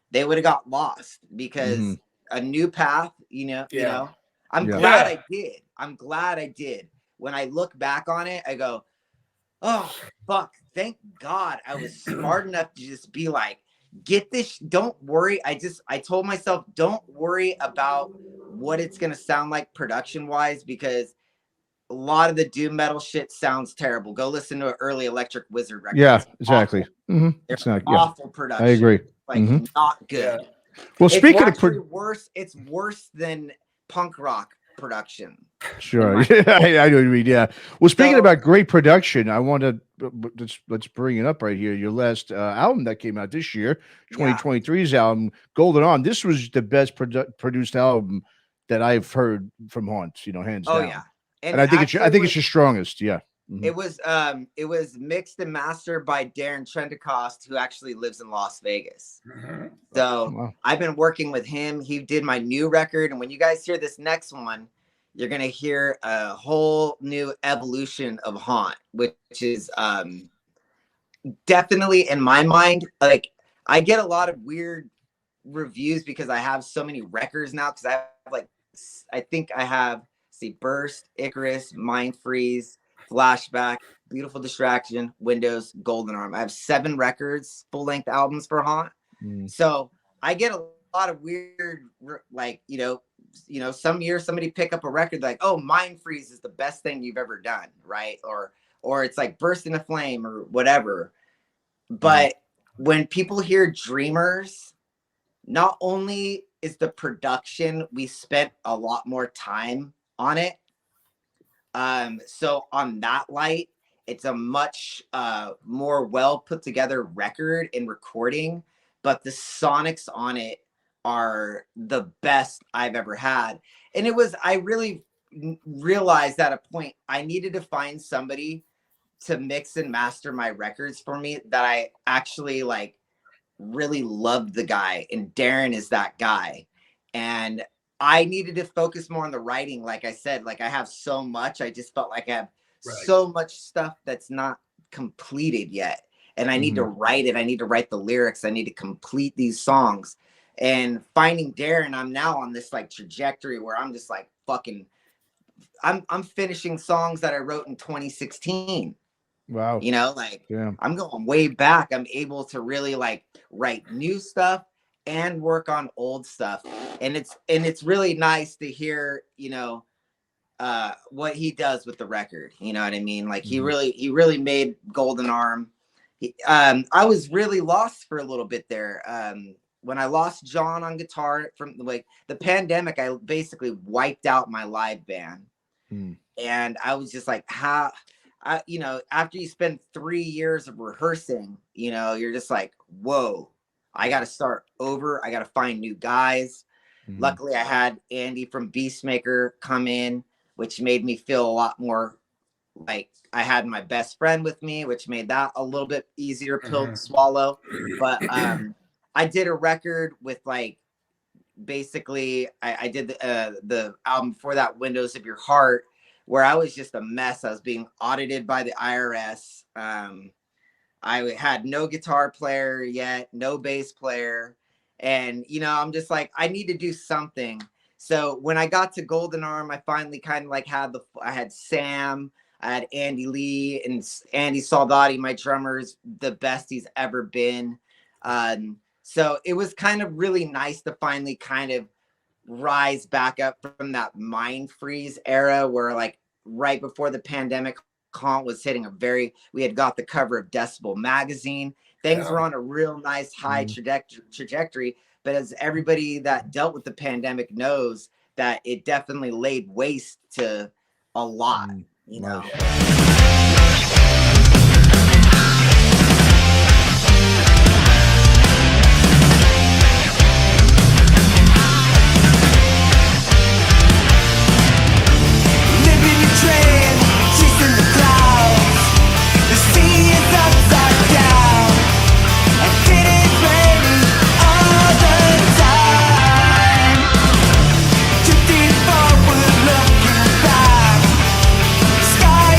they would have got lost, because a new path, you know, I'm glad I did. I'm glad I did. When I look back on it, I go, oh, fuck. Thank God I was smart enough to just be like, get this. Don't worry. I told myself, don't worry about what it's going to sound like production wise, because a lot of the doom metal shit sounds terrible. Go listen to an early Electric Wizard record. Yeah, exactly. It's not awful production. I agree. Like not good. Well, speaking of worse, it's worse than punk rock production. Sure. I know what you mean. Yeah. Well, speaking about great production, I want to let's bring it up right here. Your last album that came out this year, 2023's album, Golden On. This was the best produced album that I've heard from Haunt. You know, hands down. Oh yeah. And I think it's your strongest. Yeah. It was mixed and mastered by Darren Trendecost, who actually lives in Las Vegas. So I've been working with him. He did my new record, and when you guys hear this next one, you're gonna hear a whole new evolution of Haunt, which is definitely, in my mind, like I get a lot of weird reviews because I have so many records now. Because I have like, I think I have, see, Burst, Icarus, Mind Freeze, Flashback, Beautiful Distraction, Windows, Golden Arm. I have 7 records, full-length albums for Haunt. So I get a lot of weird, like, you know, some years somebody pick up a record like, oh, Mind Freeze is the best thing you've ever done, right? Or it's like Burst into Flame or whatever. But when people hear Dreamers, not only is the production, we spent a lot more time on it. So on that light, it's a much more well put together record and recording, but the sonics on it are the best I've ever had. And I really realized at a point I needed to find somebody to mix and master my records for me that I actually like really loved the guy, and Darren is that guy. And I needed to focus more on the writing. Like I said, like I have so much, I just felt like I have so much stuff that's not completed yet. And I need to write it. I need to write the lyrics. I need to complete these songs. And finding Darren, I'm now on this like trajectory where I'm just like fucking, I'm finishing songs that I wrote in 2016. Wow. You know, like I'm going way back. I'm able to really like write new stuff and work on old stuff. And it's really nice to hear, you know, what he does with the record. You know what I mean? Like he really made Golden Arm. I was really lost for a little bit there. When I lost John on guitar from like the pandemic, I basically wiped out my live band. And I was just like, you know, after you spend 3 years of rehearsing, you know, you're just like, whoa, I got to start over. I got to find new guys. Luckily, I had Andy from BEASTMAKER come in, which made me feel a lot more like I had my best friend with me, which made that a little bit easier pill to swallow. But I did a record with like, basically, I did the album before that, Windows of Your Heart, where I was just a mess. I was being audited by the IRS. I had no guitar player yet, no bass player. And, you know, I'm just like, I need to do something. So when I got to Golden Arm, I finally kind of like I had Sam, I had Andy Lee, and Andy Soldati, my drummer's the best he's ever been. So it was kind of really nice to finally kind of rise back up from that Mind Freeze era where like right before the pandemic, Haunt was hitting we had got the cover of Decibel magazine. Things were on a real nice high trajectory. But as everybody that dealt with the pandemic knows, that it definitely laid waste to a lot, you know. Sky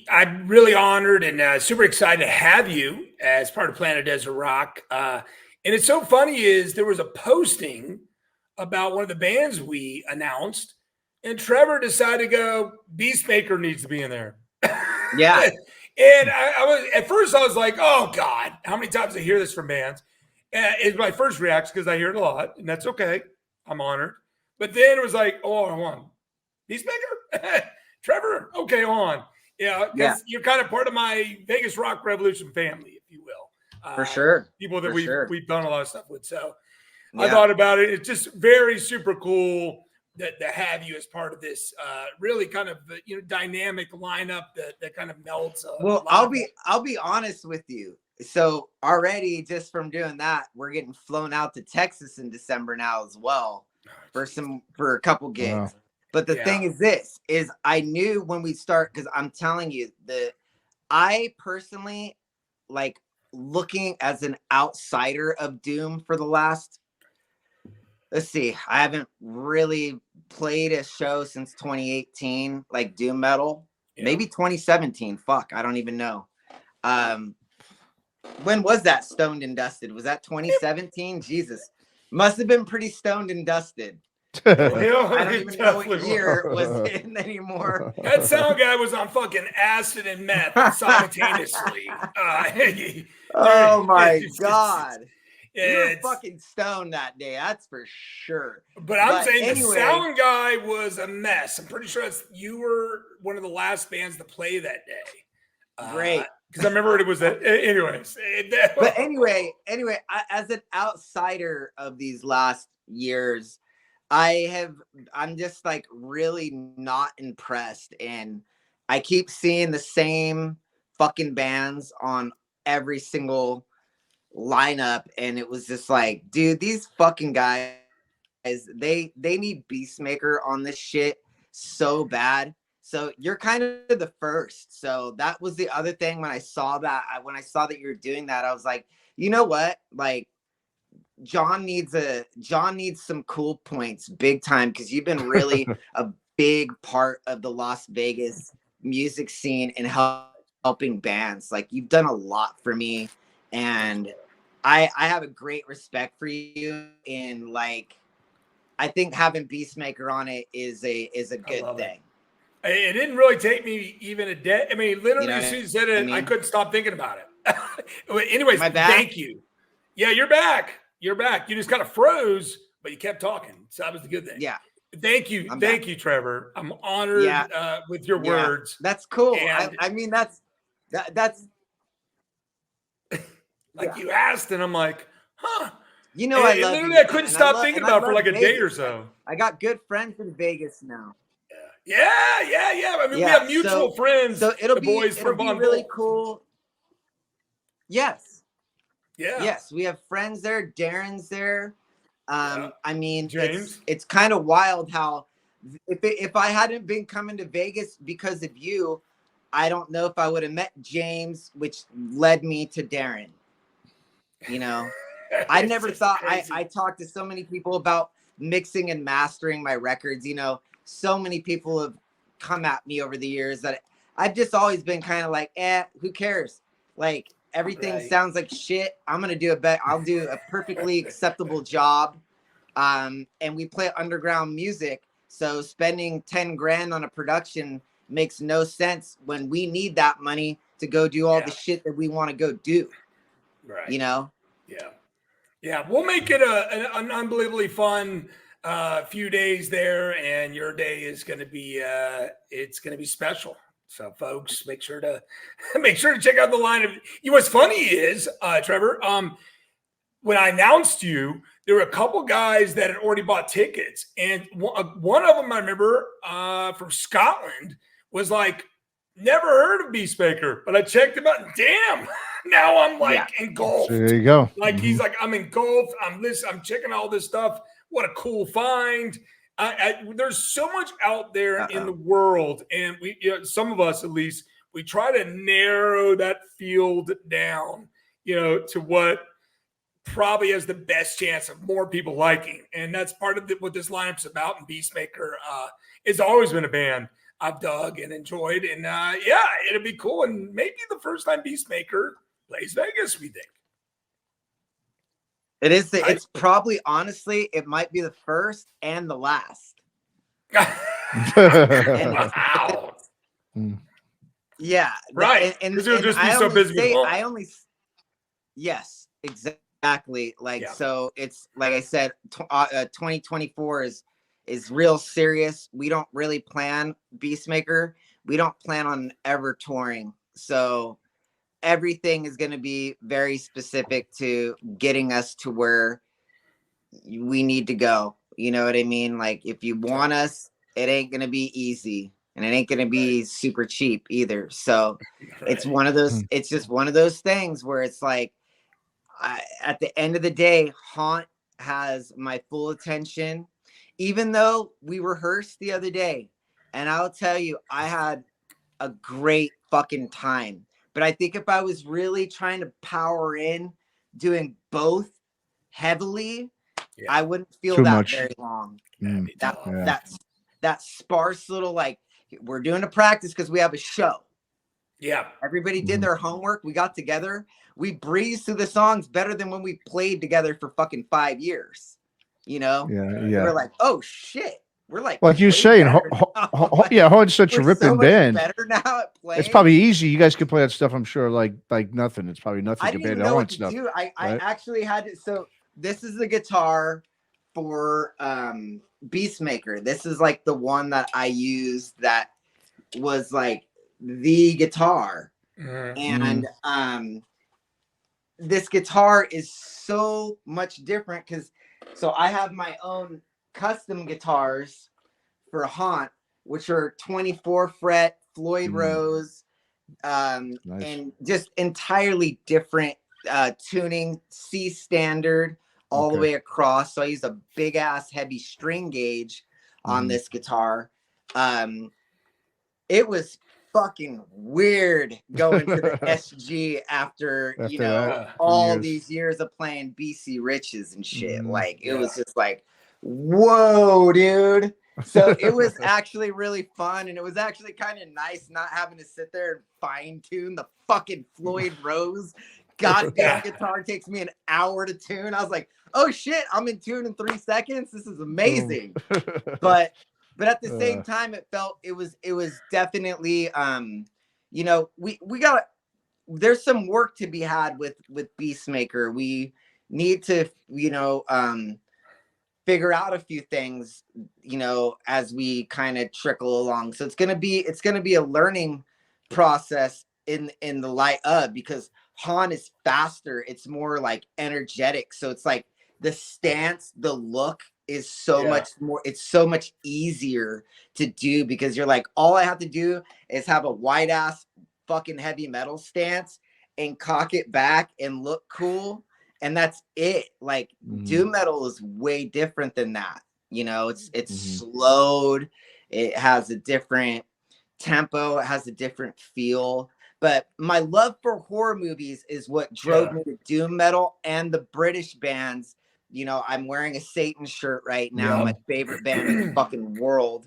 I'm really honored and super excited to have you as part of Planet Desert Rock. And it's so funny is there was a posting about one of the bands we announced, and Trevor decided to go, BEASTMAKER needs to be in there. Yeah. And I was, at first I was like, oh God, how many times I hear this from bands? It's my first reaction because I hear it a lot, and that's okay. I'm honored. But then it was like, oh, I want BEASTMAKER? Trevor? Okay, on. Yeah, because you're kind of part of my Vegas Rock Revolution family, if you will. For sure. People that we've done a lot of stuff with. So yeah. I thought about it. It's just very super cool that to have you as part of this really kind of dynamic lineup that kind of melts. Well, I'll be honest with you. So already just from doing that, we're getting flown out to Texas in December now as well for a couple gigs. Wow. But the thing is this is I knew when we start, because I'm telling you I personally like looking as an outsider of Doom for the last, let's see, I haven't really played a show since 2018, like Doom metal, maybe 2017. Fuck, I don't even know. When was that Stoned and Dusted? Was that 2017? Jesus, must have been pretty stoned and dusted. I don't even know what year it was in anymore. That sound guy was on fucking acid and meth simultaneously. Oh my God. We were fucking stoned that day, that's for sure. But I'm saying the sound guy was a mess. I'm pretty sure you were one of the last bands to play that day. Great. Because I remember it was that. Anyways. But anyway, as an outsider of these last years, I'm just like really not impressed. And I keep seeing the same fucking bands on every single lineup, and it was just like, dude, these fucking guys, they need BEASTMAKER on this shit so bad. So you're kind of the first. So that was the other thing when I saw that you were doing that, I was like, you know what, like John needs some cool points big time, because you've been really a big part of the Las Vegas music scene and helping bands. Like you've done a lot for me, and I have a great respect for you. And like, I think having BEASTMAKER on it is a good thing. It didn't really take me even a day. I mean, literally, as soon as you said it, I couldn't stop thinking about it. Anyways, thank you. Yeah, you're back. You're back. You just kind of froze, but you kept talking. So that was the good thing. Yeah. Thank you. Thank you, Trevor. I'm honored with your words. That's cool. I mean, that's like you asked, and I'm like, huh. You know, I love literally, I couldn't stop thinking about it for like a day or so. I got good friends in Vegas now. Yeah. I mean, we have mutual friends. So it'll be really cool. Yes. Yeah. Yes, we have friends there. Darren's there. I mean, James. It's kind of wild how if I hadn't been coming to Vegas because of you, I don't know if I would have met James, which led me to Darren. You know, I never thought I talked to so many people about mixing and mastering my records. You know, so many people have come at me over the years that I've just always been kind of like, who cares? Like, everything sounds like shit. I'm going to do I'll do a perfectly acceptable job. And we play underground music. So spending 10 grand on a production makes no sense when we need that money to go do all the shit that we want to go do. Right. You know? Yeah. We'll make it an unbelievably fun few days there, and your day is going to be it's going to be special. So folks, make sure to check out the line of you. What's funny is, Trevor, when I announced you, there were a couple guys that had already bought tickets, and one of them I remember from Scotland was like, never heard of BEASTMAKER, but I checked him out. And damn, now I'm like engulfed. There you go. Like he's like, I'm engulfed. I'm checking all this stuff. What a cool find. There's so much out there in the world, and we, some of us at least, we try to narrow that field down, to what probably has the best chance of more people liking. And that's part of what this lineup's about. And BEASTMAKER has always been a band I've dug and enjoyed. And yeah, it'll be cool. And maybe the first time BEASTMAKER plays Vegas, we think. It is. It's probably, honestly, it might be the first and the last. Wow. Yeah. Right. And you'll just be so busy with work. Yes, exactly. Like, so it's like I said, 2024 is real serious. We don't really plan BEASTMAKER. We don't plan on ever touring. So everything is going to be very specific to getting us to where we need to go. You know what I mean? Like, if you want us, it ain't going to be easy, and it ain't going to be super cheap either. So it's one of those, it's just one of those things where it's like, at the end of the day, Haunt has my full attention, even though we rehearsed the other day. And I'll tell you, I had a great fucking time. But I think if I was really trying to power in doing both heavily, I wouldn't feel Too that much. very long. That sparse little, like, we're doing a practice because we have a show. Yeah. Everybody did their homework. We got together. We breezed through the songs better than when we played together for fucking 5 years. You know? Yeah. We're like, oh shit. We're like you're saying, Haunt's such a ripping band. Better now at playing. It's probably easy. You guys can play that stuff, I'm sure, like nothing. It's probably nothing compared to Haunt stuff. I actually had to. So this is the guitar for BEASTMAKER. This is like the one that I used that was like the guitar. And this guitar is so much different because I have my own custom guitars for Haunt, which are 24 fret Floyd Rose, nice. And just entirely different tuning, C standard all the way across. So I use a big ass heavy string gauge on this guitar. It was fucking weird going to the SG after you know, all these years of playing BC Riches and shit. Like, it was just like, whoa, dude. So it was actually really fun, and it was actually kind of nice not having to sit there and fine tune the fucking Floyd Rose goddamn guitar. Takes me an hour to tune. I was like, oh shit, I'm in tune in 3 seconds. This is amazing. But at the same time, it was definitely you know, we got, there's some work to be had with BEASTMAKER. We need to, you know, figure out a few things, you know, as we kind of trickle along. So it's gonna be a learning process in the light of, because Haunt is faster, it's more like energetic. So it's like the stance, the look is so much more, it's so much easier to do, because you're like, all I have to do is have a white ass fucking heavy metal stance and cock it back and look cool, and that's it. Like, doom metal is way different than that. You know, it's slowed, it has a different tempo, it has a different feel. But my love for horror movies is what drove me to doom metal and the British bands. You know, I'm wearing a Satan shirt right now, my favorite band in the fucking world.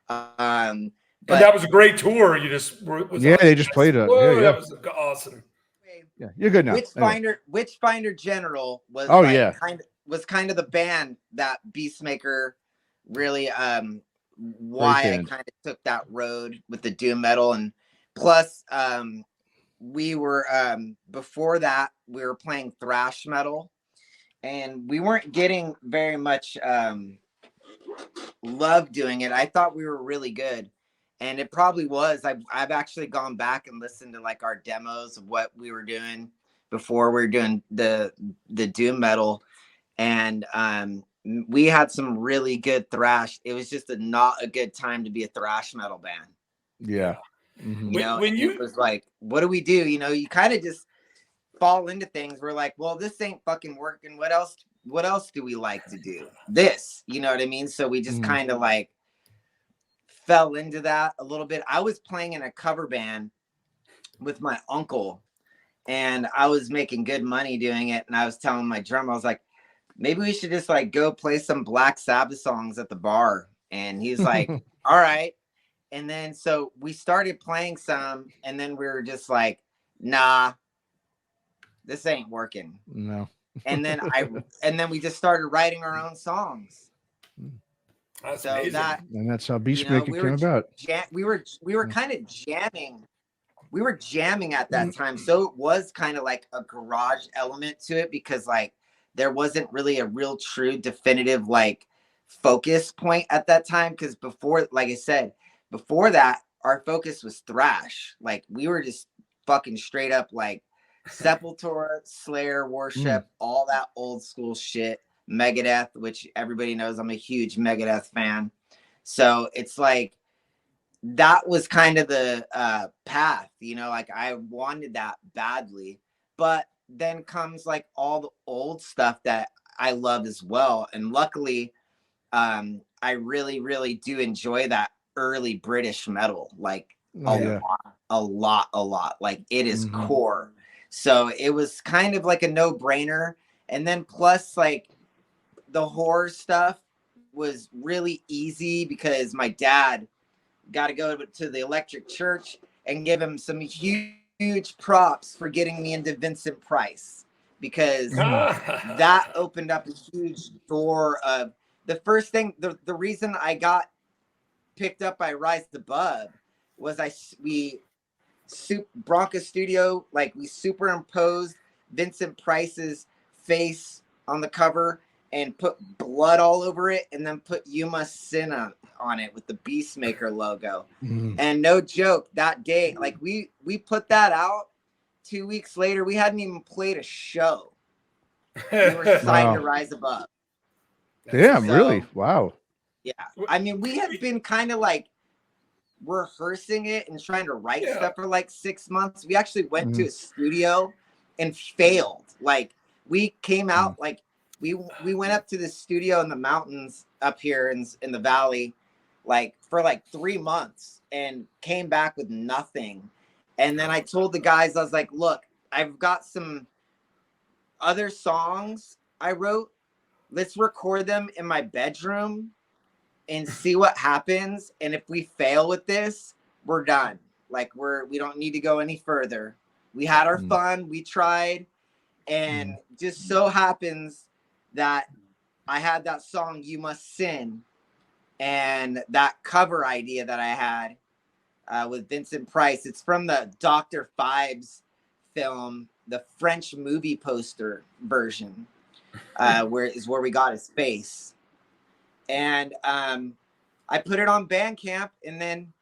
But that was a great tour. You just they just played it. That was awesome. Yeah, you're good now. Witchfinder General was kind of the band that BEASTMAKER really why I kind of took that road with the doom metal. And plus we were before that we were playing thrash metal, and we weren't getting very much love doing it. I thought we were really good, and it probably was. I've actually gone back and listened to like our demos of what we were doing before we were doing the doom metal, and we had some really good thrash. It was just not a good time to be a thrash metal band. Yeah. You know, it was like, what do we do? You know, you kind of just fall into things. We're like, well, this ain't fucking working. What else do we like to do? This, you know what I mean? So we just kind of like fell into that a little bit. I was playing in a cover band with my uncle, and I was making good money doing it. And I was telling my drummer, I was like, maybe we should just like go play some Black Sabbath songs at the bar. And he's like, all right. And then so we started playing some, and then we were just like, nah, this ain't working. No. And then we just started writing our own songs. That's so amazing. And that's how Beastmaker came about. We were kind of jamming. We were jamming at that time. So it was kind of like a garage element to it, because like there wasn't really a real true definitive like focus point at that time. Because before, like I said, before that, our focus was thrash. Like we were just fucking straight up like Sepultura, Slayer, Worship, all that old school shit. Megadeth, which everybody knows I'm a huge Megadeth fan. So it's like that was kind of the path, you know, like I wanted that badly. But then comes like all the old stuff that I love as well. And luckily, I really, really do enjoy that early British metal, like a lot. Like it is core. So it was kind of like a no-brainer. And then plus like the horror stuff was really easy because my dad got to go to the Electric Church and give him some huge props for getting me into Vincent Price, because that opened up a huge door of the first thing. The reason I got picked up by Rise Above was Bronca Studio, like we superimposed Vincent Price's face on the cover and put blood all over it, and then put You Must Sin on it with the Beastmaker logo. And no joke, that day, like we put that out. 2 weeks later, we hadn't even played a show. We were signed to Rise Above. Damn, really? Wow. Yeah. I mean, we had been kind of like rehearsing it and trying to write stuff for like 6 months. We actually went to a studio and failed. Like we came out like we went up to the studio in the mountains up here in the valley, like for like 3 months, and came back with nothing. And then I told the guys, I was like, look, I've got some other songs I wrote. Let's record them in my bedroom and see what happens. And if we fail with this, we're done. Like we don't need to go any further. We had our fun. We tried. And just so happens that I had that song, You Must Sin, and that cover idea that I had with Vincent Price. It's from the Dr. Phibes film, the French movie poster version, where we got his face. And I put it on Bandcamp, and then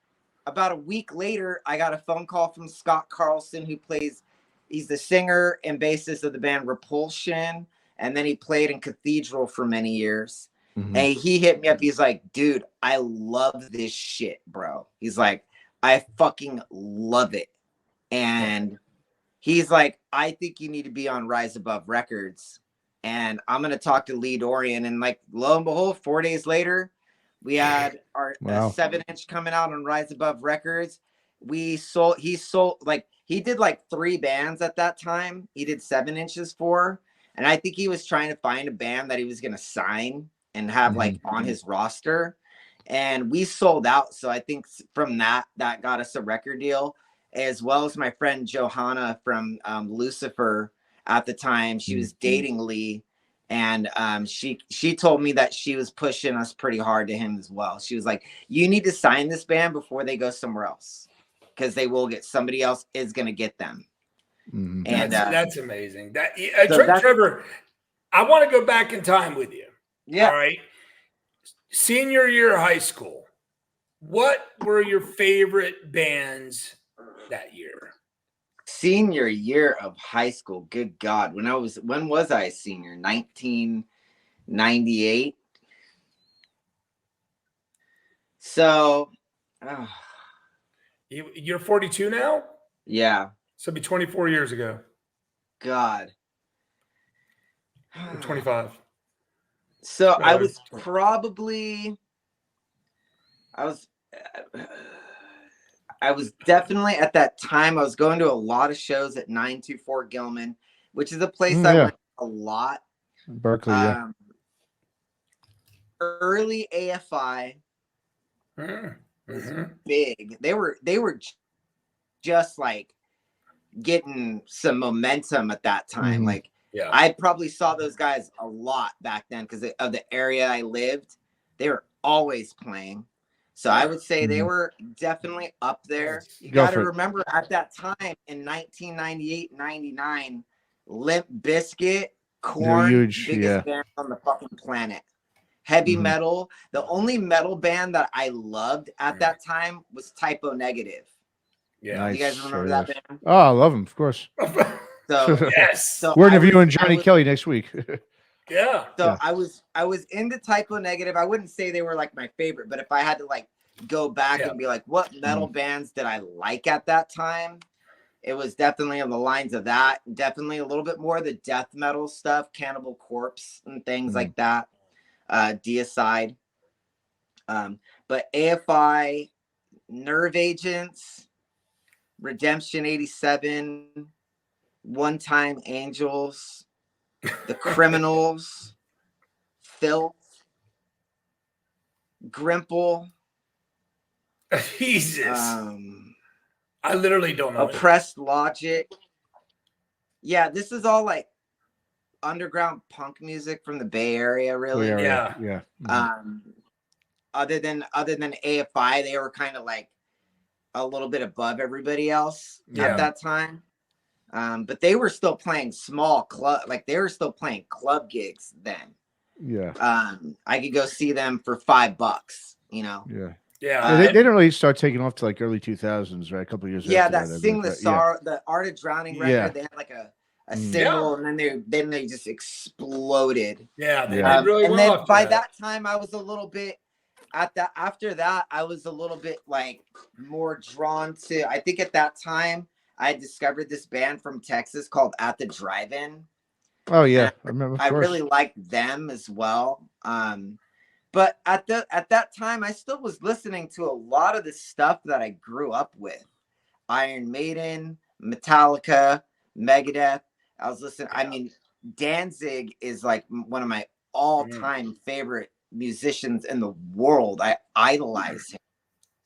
about a week later, I got a phone call from Scott Carlson, he's the singer and bassist of the band Repulsion, and then he played in Cathedral for many years. And he hit me up. He's like, dude, I love this shit, bro. He's like, I fucking love it. And he's like, I think you need to be on Rise Above Records. And I'm going to talk to Lee Dorian. And like, lo and behold, 4 days later, we had our 7-inch coming out on Rise Above Records. He did like 3 bands at that time. He did 7 inches for. And I think he was trying to find a band that he was going to sign and have like on his roster. And we sold out. So I think from that got us a record deal, as well as my friend Johanna from Lucifer at the time. She was dating Lee. And she told me that she was pushing us pretty hard to him as well. She was like, you need to sign this band before they go somewhere else, because they will get, somebody else is going to get them. And that's amazing. Trevor, I want to go back in time with you. Yeah. All right. Senior year of high school, what were your favorite bands that year? Senior year of high school. Good God. When was I a senior? 1998. So you're 42 now? Yeah. So it'd be 24 years ago. God. Or 25. So I was definitely at that time, I was going to a lot of shows at 924 Gilman, which is a place I went a lot. Berkeley, early AFI. was big. They were just like getting some momentum at that time. Like, I probably saw those guys a lot back then because of the area I lived. They were always playing. So I would say they were definitely up there. You got to remember at that time in 1998, 99, Limp Bizkit, Korn, biggest band on the fucking planet. Heavy metal. The only metal band that I loved at that time was Typo Negative. Yeah, nice. You guys remember that band? Oh, I love them, of course. So yes, we're interviewing Johnny Kelly next week. So I was into Typo Negative. I wouldn't say they were like my favorite, but if I had to like go back and be like, what metal bands did I like at that time? It was definitely on the lines of that. Definitely a little bit more of the death metal stuff, Cannibal Corpse and things like that. Deicide. But AFI, Nerve Agents, Redemption 87, One Time Angels, The Criminals, Filth, Grimple. Jesus. I literally don't know. Oppressed Logic. Yeah, this is all like underground punk music from the Bay Area, really. Yeah. Other than AFI, they were kind of like a little bit above everybody else at that time. But they were still playing small club, like they were still playing club gigs then. Yeah. I could go see them for $5, you know. Yeah. They didn't really start taking off to like early 2000s, right? A couple of years. Yeah, after that Sing the Sorrow, the Art of Drowning record. They had like a single, and then they just exploded. Yeah, they did really and well. then by that time, I was a little bit after that, I was a little bit like more drawn to. I think at that time, I discovered this band from Texas called At the Drive-In. Oh yeah, I remember. I really liked them as well. But at that time, I still was listening to a lot of the stuff that I grew up with. Iron Maiden, Metallica, Megadeth. I was listening. I mean, Danzig is like one of my all-time favorite musicians in the world. I idolize him.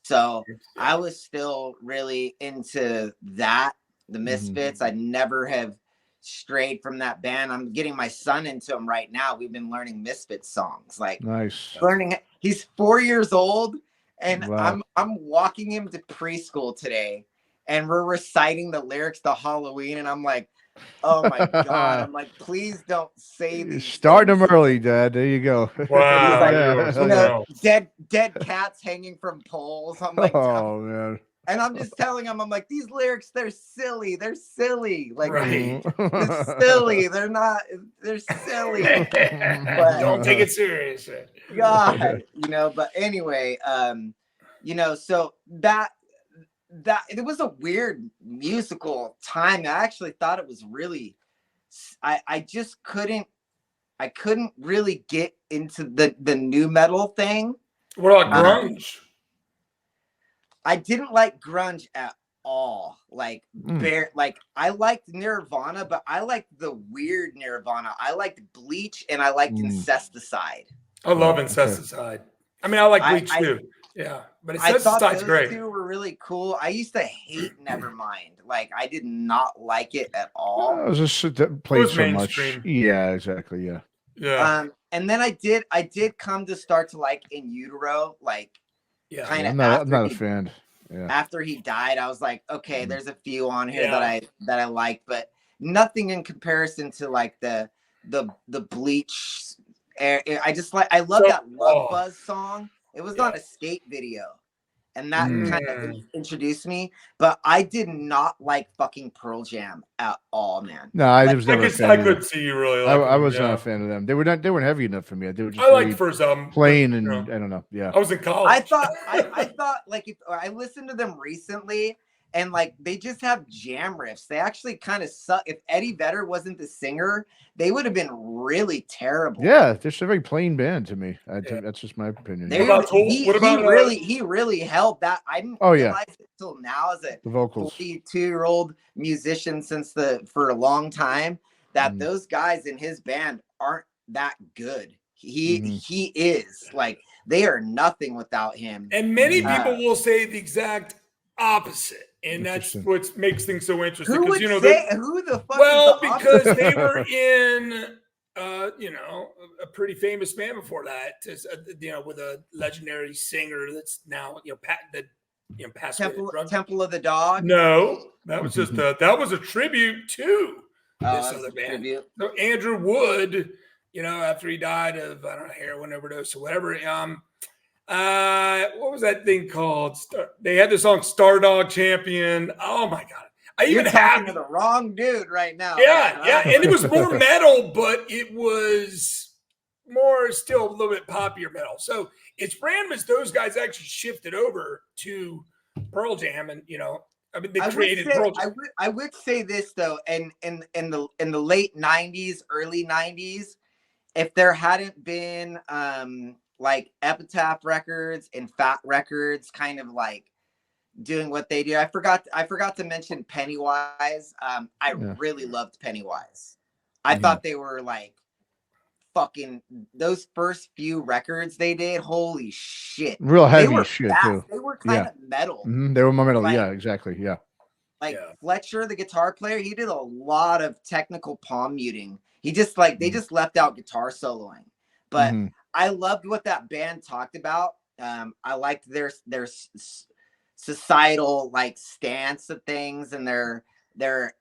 So I was still really into that, the Misfits. I never have strayed from that band. I'm getting my son into them right now. We've been learning Misfits songs, like learning. He's 4 years old, and I'm walking him to preschool today, and we're reciting the lyrics to Halloween, and I'm like, oh my god! I'm like, please don't say these. Starting them early, Dad. There you go. Wow. Like, you know, dead cats hanging from poles. I'm like, oh man. And I'm just telling him, I'm like, these lyrics, they're silly. They're silly. Like, they're silly. They're not, they're silly. But, don't take it serious. God, you know, but anyway, you know, so that it was a weird musical time. I actually thought it was really, I just couldn't really get into the new metal thing. What about grunge? I didn't like grunge at all. Like like I liked Nirvana, but I liked the weird Nirvana. I liked Bleach and I liked Incesticide. I love Incesticide. I mean, I like Bleach too. Yeah, but Incesticide's great. Two were really cool. I used to hate Nevermind. Like I did not like it at all. I was just played so mainstream. Much. Yeah, exactly. Yeah. Yeah. And then I did come to start to like In Utero, like. Yeah, I'm not a fan. Yeah. After he died, I was like, okay, there's a few on here that I like, but nothing in comparison to like the Bleach. I love that Love Buzz song. It was on a skate video, and that kind of introduced me. But I did not like fucking Pearl Jam at all, man. No, I was never a fan. I could see you really. I was not a fan of them. They weren't heavy enough for me. They were just I liked the first album, plain, and I don't know. Yeah, I was in college. I thought like if I listened to them recently, and like they just have jam riffs. They actually kind of suck. If Eddie Vedder wasn't the singer, they would have been really terrible. Yeah, they're a very plain band to me. That's just my opinion. He really held that. I didn't realize it until now as a 42-year-old musician for a long time that those guys in his band aren't that good. He is like they are nothing without him. And many people will say the exact opposite. And that's what makes things so interesting. Who would you know, say, who the fuck well, is the because opposite? they were in, you know, a pretty famous band before that, you know, with a legendary singer that's now, you know, passed away. Temple of the Dog? No, that was just that was a tribute to this other band. Tribute. So Andrew Wood, you know, after he died of, I don't know, heroin overdose or whatever, what was that thing called? They had the song Stardog Champion. Oh my God. You're talking to the wrong dude right now. Yeah. And it was more metal, but it was more still a little bit poppier metal. So it's random as those guys actually shifted over to Pearl Jam, and you know, I mean, they created Pearl Jam. I would say this though, and in the late 90s, early 90s, if there hadn't been like Epitaph Records and Fat Records kind of like doing what they do. I forgot to mention Pennywise. I really loved Pennywise. I thought they were like fucking, those first few records they did, holy shit. Real heavy shit too. They were kind of metal. They were more metal. Like, yeah, exactly. Yeah. Like Fletcher, the guitar player, he did a lot of technical palm muting. He just like, they just left out guitar soloing. But I loved what that band talked about. I liked their societal like stance of things, and their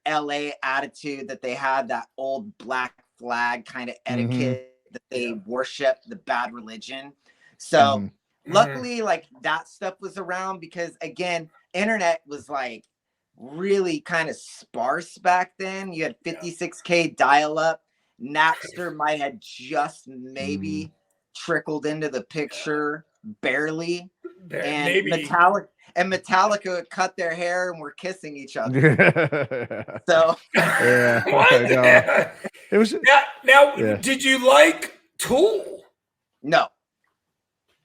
LA attitude that they had, that old black flag kind of etiquette that they worship, the Bad Religion. So luckily like that stuff was around, because again, internet was like really kind of sparse back then. You had 56K dial-up. Napster might have just maybe trickled into the picture, barely. And maybe. Metallica cut their hair and were kissing each other. So it was now. Did you like Tool? No,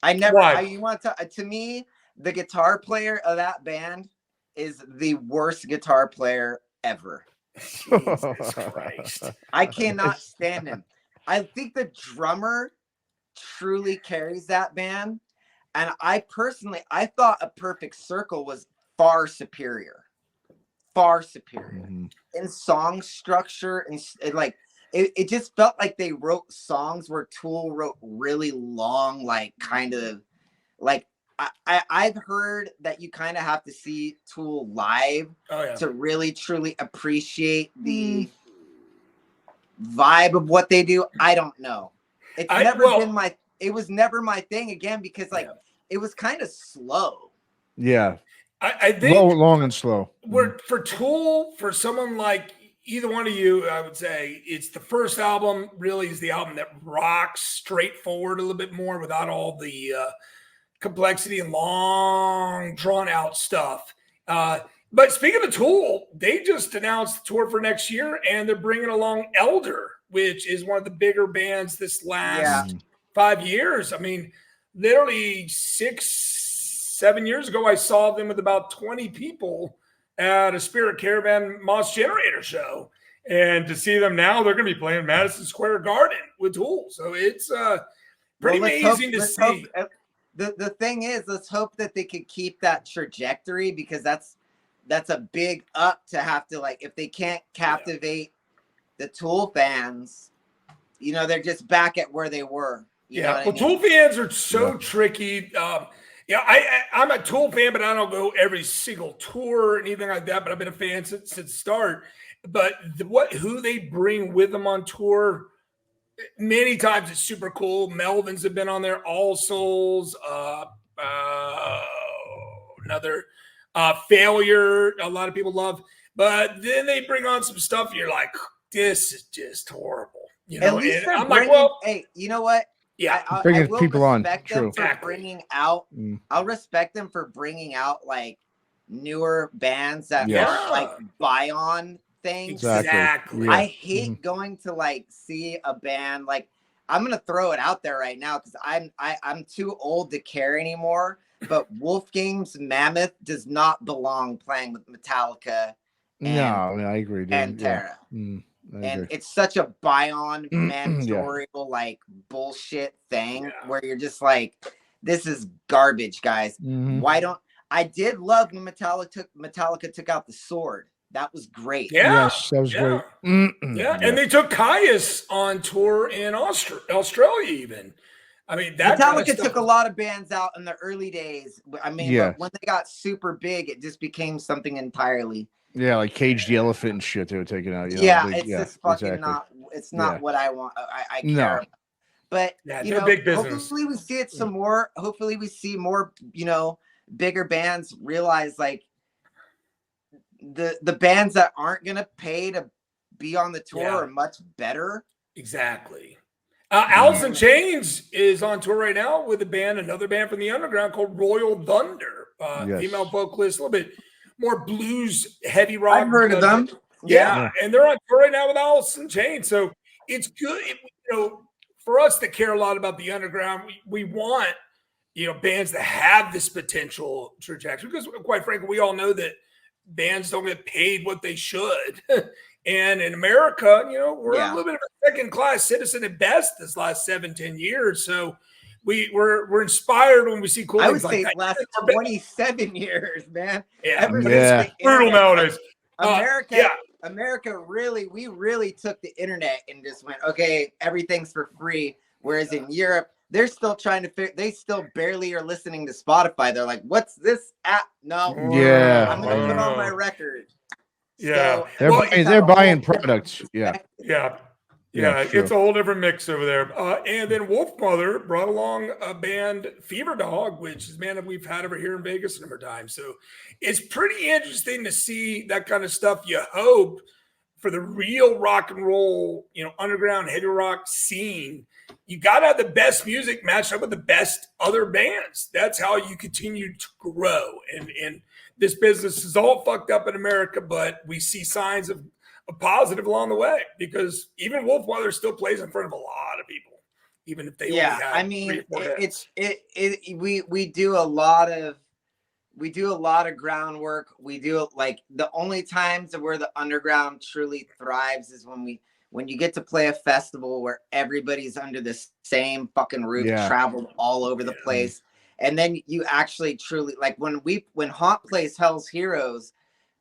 I never. You want to me, the guitar player of that band is the worst guitar player ever. Jesus Christ. I cannot stand him. I think the drummer truly carries that band. And I thought A Perfect Circle was far superior in song structure. And like, it just felt like they wrote songs where Tool wrote really long, like kind of like, I've heard that you kind of have to see Tool live to really truly appreciate the vibe of what they do. I don't know. It's it was never my thing again, because like it was kind of slow. Yeah. I think long and slow. For Tool, for someone like either one of you, I would say it's the first album really is the album that rocks straightforward a little bit more without all the complexity and long drawn out stuff. But speaking of Tool, they just announced the tour for next year, and they're bringing along Elder, which is one of the bigger bands this last 5 years. I mean, literally 6-7 years ago, I saw them with about 20 people at a Spirit Caravan Moss Generator show. And to see them now, they're going to be playing Madison Square Garden with Tool. So it's pretty amazing to see. The thing is, let's hope that they could keep that trajectory, because that's a big up to have to, like, if they can't captivate the Tool fans, you know, they're just back at where they were. You know what I mean? Tool fans are so tricky. I'm a Tool fan, but I don't go every single tour or anything like that. But I've been a fan since the start. But who they bring with them on tour, many times it's super cool. Melvins have been on there. All Souls, another Failure. A lot of people love, but then they bring on some stuff. You're like, this is just horrible. You know, at least I'm like, well, hey, you know what? Yeah, I will people on. Them for bringing out. I'll respect them for bringing out like newer bands that are like buy-on things. Exactly. I hate going to like see a band like. I'm gonna throw it out there right now because I'm too old to care anymore. But Wolfgang's Mammoth does not belong playing with Metallica. No, I agree. Dude. And Terra. And it's such a buy-on mandatory like bullshit thing where you're just like, this is garbage, guys. Mhm. Why don't I did love when Metallica took out the sword. That was great. Yeah. Yes, that was Yeah. great. Yeah. And they took Caius on tour in Australia even. I mean, that Metallica kind of stuff took a lot of bands out in the early days. I mean, Yeah. but when they got super big, it just became something entirely. Yeah, like Cage the Elephant and shit they were taking out. You know, Yeah, big- it's just fucking exactly. not. It's not Yeah. what I want. I care. No. About. But Yeah, you they're know, big business. hopefully we see it some more. Hopefully we see more. You know, bigger bands realize like the bands that aren't gonna pay to be on the tour are much better. Exactly. Alice in Chains is on tour right now with another band from the underground called Royal Thunder. Yes. Female vocalist, a little bit more blues, heavy rock. I've heard of them. Yeah, and they're on tour right now with Alice in Chains. So it's good, you know, for us that care a lot about the underground. We want, you know, bands that have this potential trajectory, because quite frankly, we all know that bands don't get paid what they should. And in America, you know, we're a little bit of a second-class citizen at best this last 7-10 years. So we're inspired when we see cool things like that. I would say last 27 years, man. Yeah, It's brutal nowadays. America we really took the internet and just went, okay, everything's for free. Whereas in Europe, they're still trying to they still barely are listening to Spotify. They're like, what's this app? No. Yeah. I'm gonna put on my record. Yeah. So, they're buying products. Yeah. Yeah. Yeah, sure. It's a whole different mix over there. And then Wolfmother brought along a band, Fever Dog, which is a band that we've had over here in Vegas a number of times. So it's pretty interesting to see that kind of stuff. You hope for the real rock and roll, you know, underground heavy rock scene, you got to have the best music matched up with the best other bands. That's how you continue to grow. And this business is all fucked up in America, but we see signs of a positive along the way, because even Wolfmother still plays in front of a lot of people, even if they only have I mean, 3 or 4 hits. we do a lot of groundwork. We do, like, the only times where the underground truly thrives is when you get to play a festival where everybody's under the same fucking roof, traveled all over the place. And then you actually truly, like, when Haunt plays Hell's Heroes,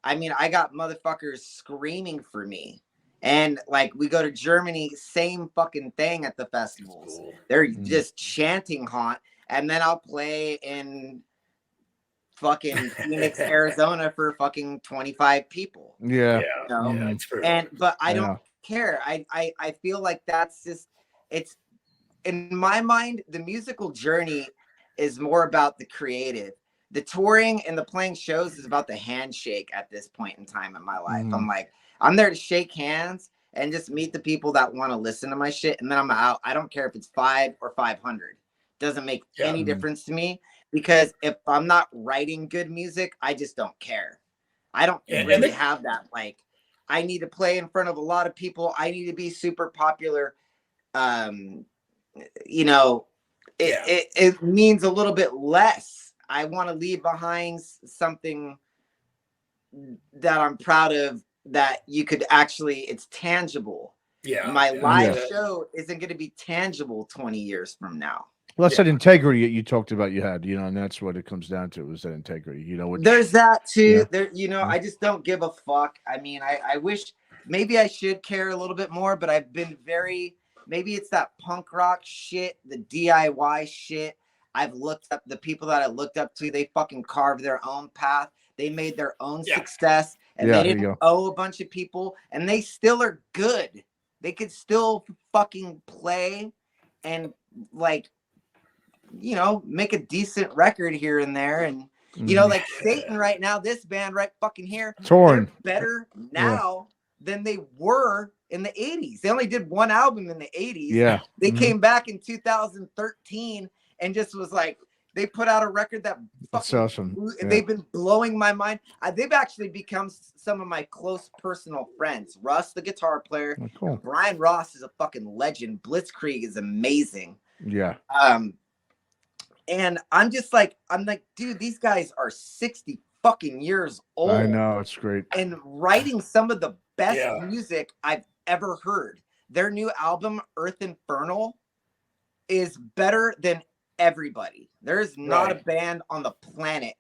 I mean, I got motherfuckers screaming for me. And like, we go to Germany, same fucking thing at the festivals. They're just chanting Haunt. And then I'll play in fucking Phoenix, Arizona for fucking 25 people. Yeah. You know? It's true. But I don't care. I feel like that's just, it's, in my mind, the musical journey is more about the creative. The touring and the playing shows is about the handshake at this point in time in my life. I'm like, I'm there to shake hands and just meet the people that want to listen to my shit. And then I'm out. I don't care if it's 5 or 500. Doesn't make any difference to me, because if I'm not writing good music, I just don't care. I don't really have that. Like, I need to play in front of a lot of people. I need to be super popular. You know, it means a little bit less. I want to leave behind something that I'm proud of, that you could actually, it's tangible. My live show isn't going to be tangible 20 years from now. Well, that's that integrity that you talked about you had, you know, and that's what it comes down to, is that integrity, you know. There's that too. There, you know, I just don't give a fuck. I mean, I wish maybe I should care a little bit more, but I've been maybe it's that punk rock shit, the DIY shit. I've looked up the people that I looked up to. They fucking carved their own path. They made their own success, and they didn't owe a bunch of people, and they still are good. They could still fucking play and, like, you know, make a decent record here and there. And, you know, like Satan right now, this band right fucking here, Torn, better now than they were in the 80s. They only did one album in the 80s. They came back in 2013 and just was like, they put out a record that that's awesome. They've been blowing my mind. They've actually become some of my close personal friends. Russ, the guitar player, Brian Ross is a fucking legend. Blitzkrieg is amazing. And I'm like, dude, these guys are 60 fucking years old. I know, it's great. And writing some of the best music I've ever heard. Their new album, Earth Infernal, is better than everybody. There's not a band on the planet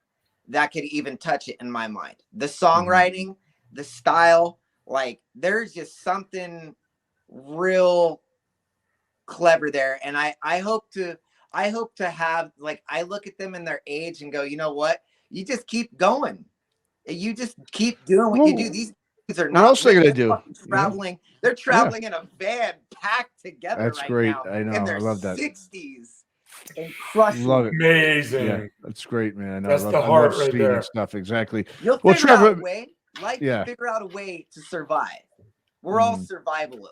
that could even touch it in my mind. The songwriting, the style, like there's just something real clever there. And I hope to have, like, I look at them in their age and go, you know what? You just keep going. You just keep doing what you do. These are not. What else are they gonna do? Traveling. They're traveling in a van packed together. That's right great. now I know. in their I love that. 60s and crushing. Love it. Amazing. Yeah, that's great, man. That's I the love heart seeing right that there. stuff. Exactly. You'll Well, figure out Trevor, a way. Figure out a way to survive. We're all survival.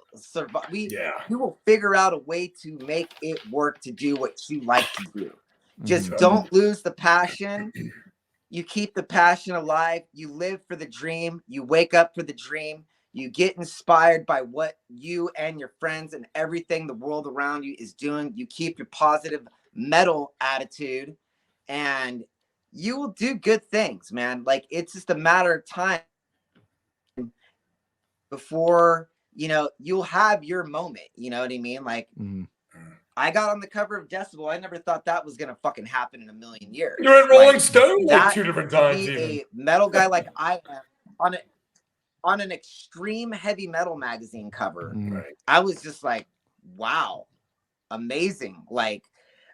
We will figure out a way to make it work to do what you like to do. Just don't lose the passion. You keep the passion alive. You live for the dream. You wake up for the dream. You get inspired by what you and your friends and everything the world around you is doing. You keep your positive metal attitude and you will do good things, man. Like, it's just a matter of time before, you know, you'll have your moment. You know what I mean? Like, I got on the cover of Decibel. I never thought that was gonna fucking happen in a million years. You're at Rolling Stone like that 2 different to times. be Even a metal guy like I am on an extreme heavy metal magazine cover. I was just like, wow, amazing. Like,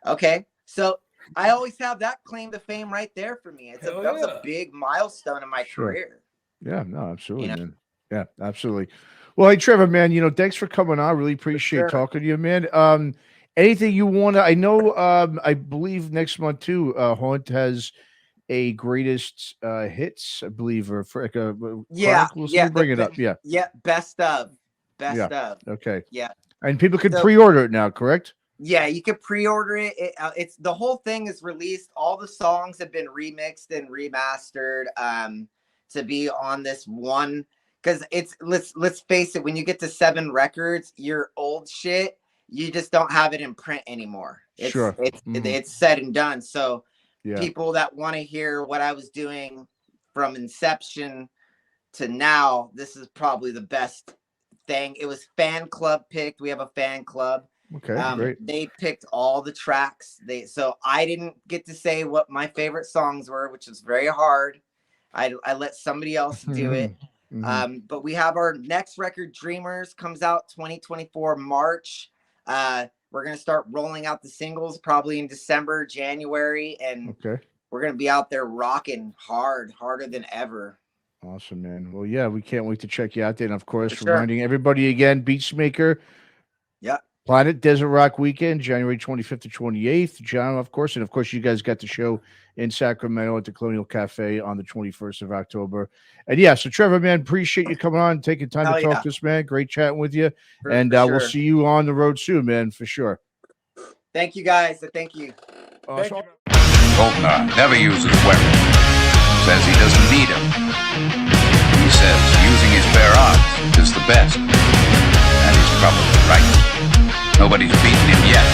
okay, so I always have that claim to fame right there for me. That was a big milestone in my career. Yeah, no, absolutely, You know? man. Yeah, absolutely. Well, hey, Trevor, man, you know, thanks for coming on. Really appreciate talking to you, man. Anything you want to, I know, I believe next month too, Haunt has a greatest hits, I believe, or for like a Chronicles. Bring it up. Yeah. Best of. Okay. Yeah. And people can pre-order it now, correct? Yeah, you can pre-order it. It's the whole thing is released. All the songs have been remixed and remastered to be on this one. Because it's let's face it, when you get to 7 records, your old shit, you just don't have it in print anymore. It's said and done. So people that want to hear what I was doing from inception to now, this is probably the best thing. It was fan club picked. We have a fan club. Okay, great. They picked all the tracks. So I didn't get to say what my favorite songs were, which was very hard. I let somebody else do it. But we have our next record, Dreamers, comes out 2024 March. We're going to start rolling out the singles probably in December, January, and we're going to be out there rocking harder than ever. Awesome, man. Well, yeah, we can't wait to check you out there. And of course, reminding everybody again, BEASTMAKER. Yeah. Planet Desert Rock Weekend, January 25th to 28th. John, of course. And of course, you guys got the show in Sacramento at the Colonial Cafe on the 21st of October. And yeah, so Trevor, man, appreciate you coming on, taking time to talk to us, man. Great chatting with you. We'll see you on the road soon, man, for sure. Thank you, guys. Thank you. Volknar never uses weapons. Says he doesn't need them. He says using his bare arms is the best. And he's probably right. Nobody's beaten him yet.